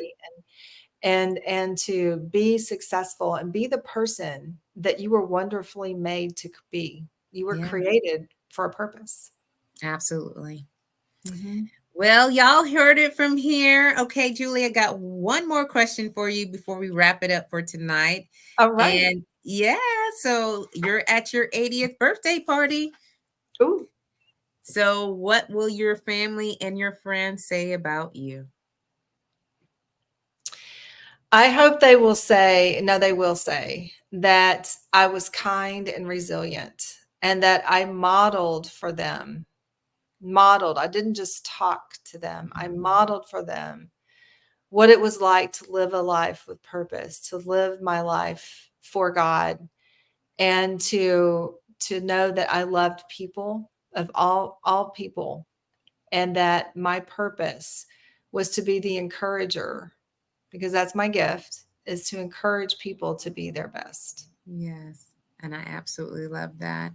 Speaker 1: Hmm.
Speaker 2: and to be successful and be the person that you were wonderfully made to be. You were
Speaker 1: Yeah,
Speaker 2: created for a purpose.
Speaker 1: absolutely.
Speaker 2: Mhm.
Speaker 1: Well, y'all heard it from here. Okay, Julie, I got one more question for you before we wrap it up for tonight.
Speaker 2: All right.
Speaker 1: And yeah, so you're at your 80th birthday party.
Speaker 2: Ooh.
Speaker 1: So, what will your family and your friends say about you?
Speaker 2: I hope they will say, no, they will say that I was kind and resilient and that I modeled for them. Modeled. I didn't just talk to them. I modeled for them what it was like to live a life with purpose, to live my life for God, and to know that I loved people, of all people, and that my purpose was to be the encourager, because that's my gift, is to encourage people to be their best.
Speaker 1: Yes, and I absolutely love that.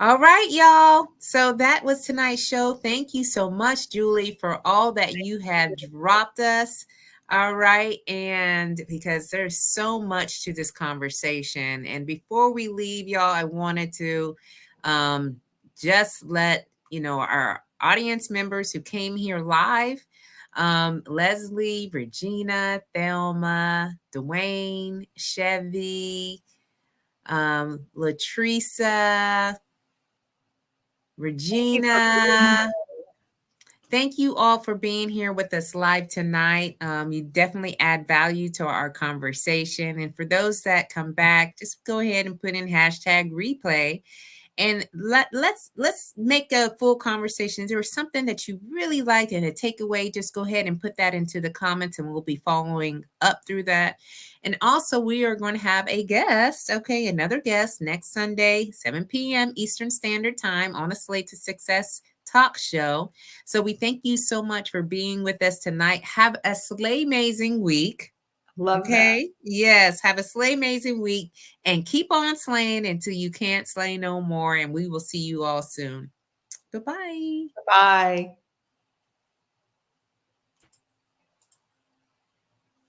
Speaker 1: All right, y'all. So that was tonight's show. Thank you so much, Julie, for all that you have dropped us. All right. And because there's so much to this conversation. And before we leave, y'all, I wanted to um, just let our audience members who came here live, Leslie, Regina, Thelma, Dwayne, Chevy, Latrice,
Speaker 2: Thank you for being
Speaker 1: Regina. Thank you all for being here with us live tonight. You definitely add value to our conversation. And for those that come back, just go ahead and put in hashtag replay and let's make a full conversation. If there was something that you really liked and a takeaway, just go ahead and put that into the comments and we'll be following up through that. And also we are going to have a guest, okay, another guest next Sunday, 7 p.m. Eastern Standard Time on the Slate to Success talk show. So we thank you so much for being with us tonight. Have a slay amazing week.
Speaker 2: Love that.
Speaker 1: Okay. Yes. Have a slay amazing week and keep on slaying until you can't slay no more. And we will see you all soon. Goodbye.
Speaker 2: Bye.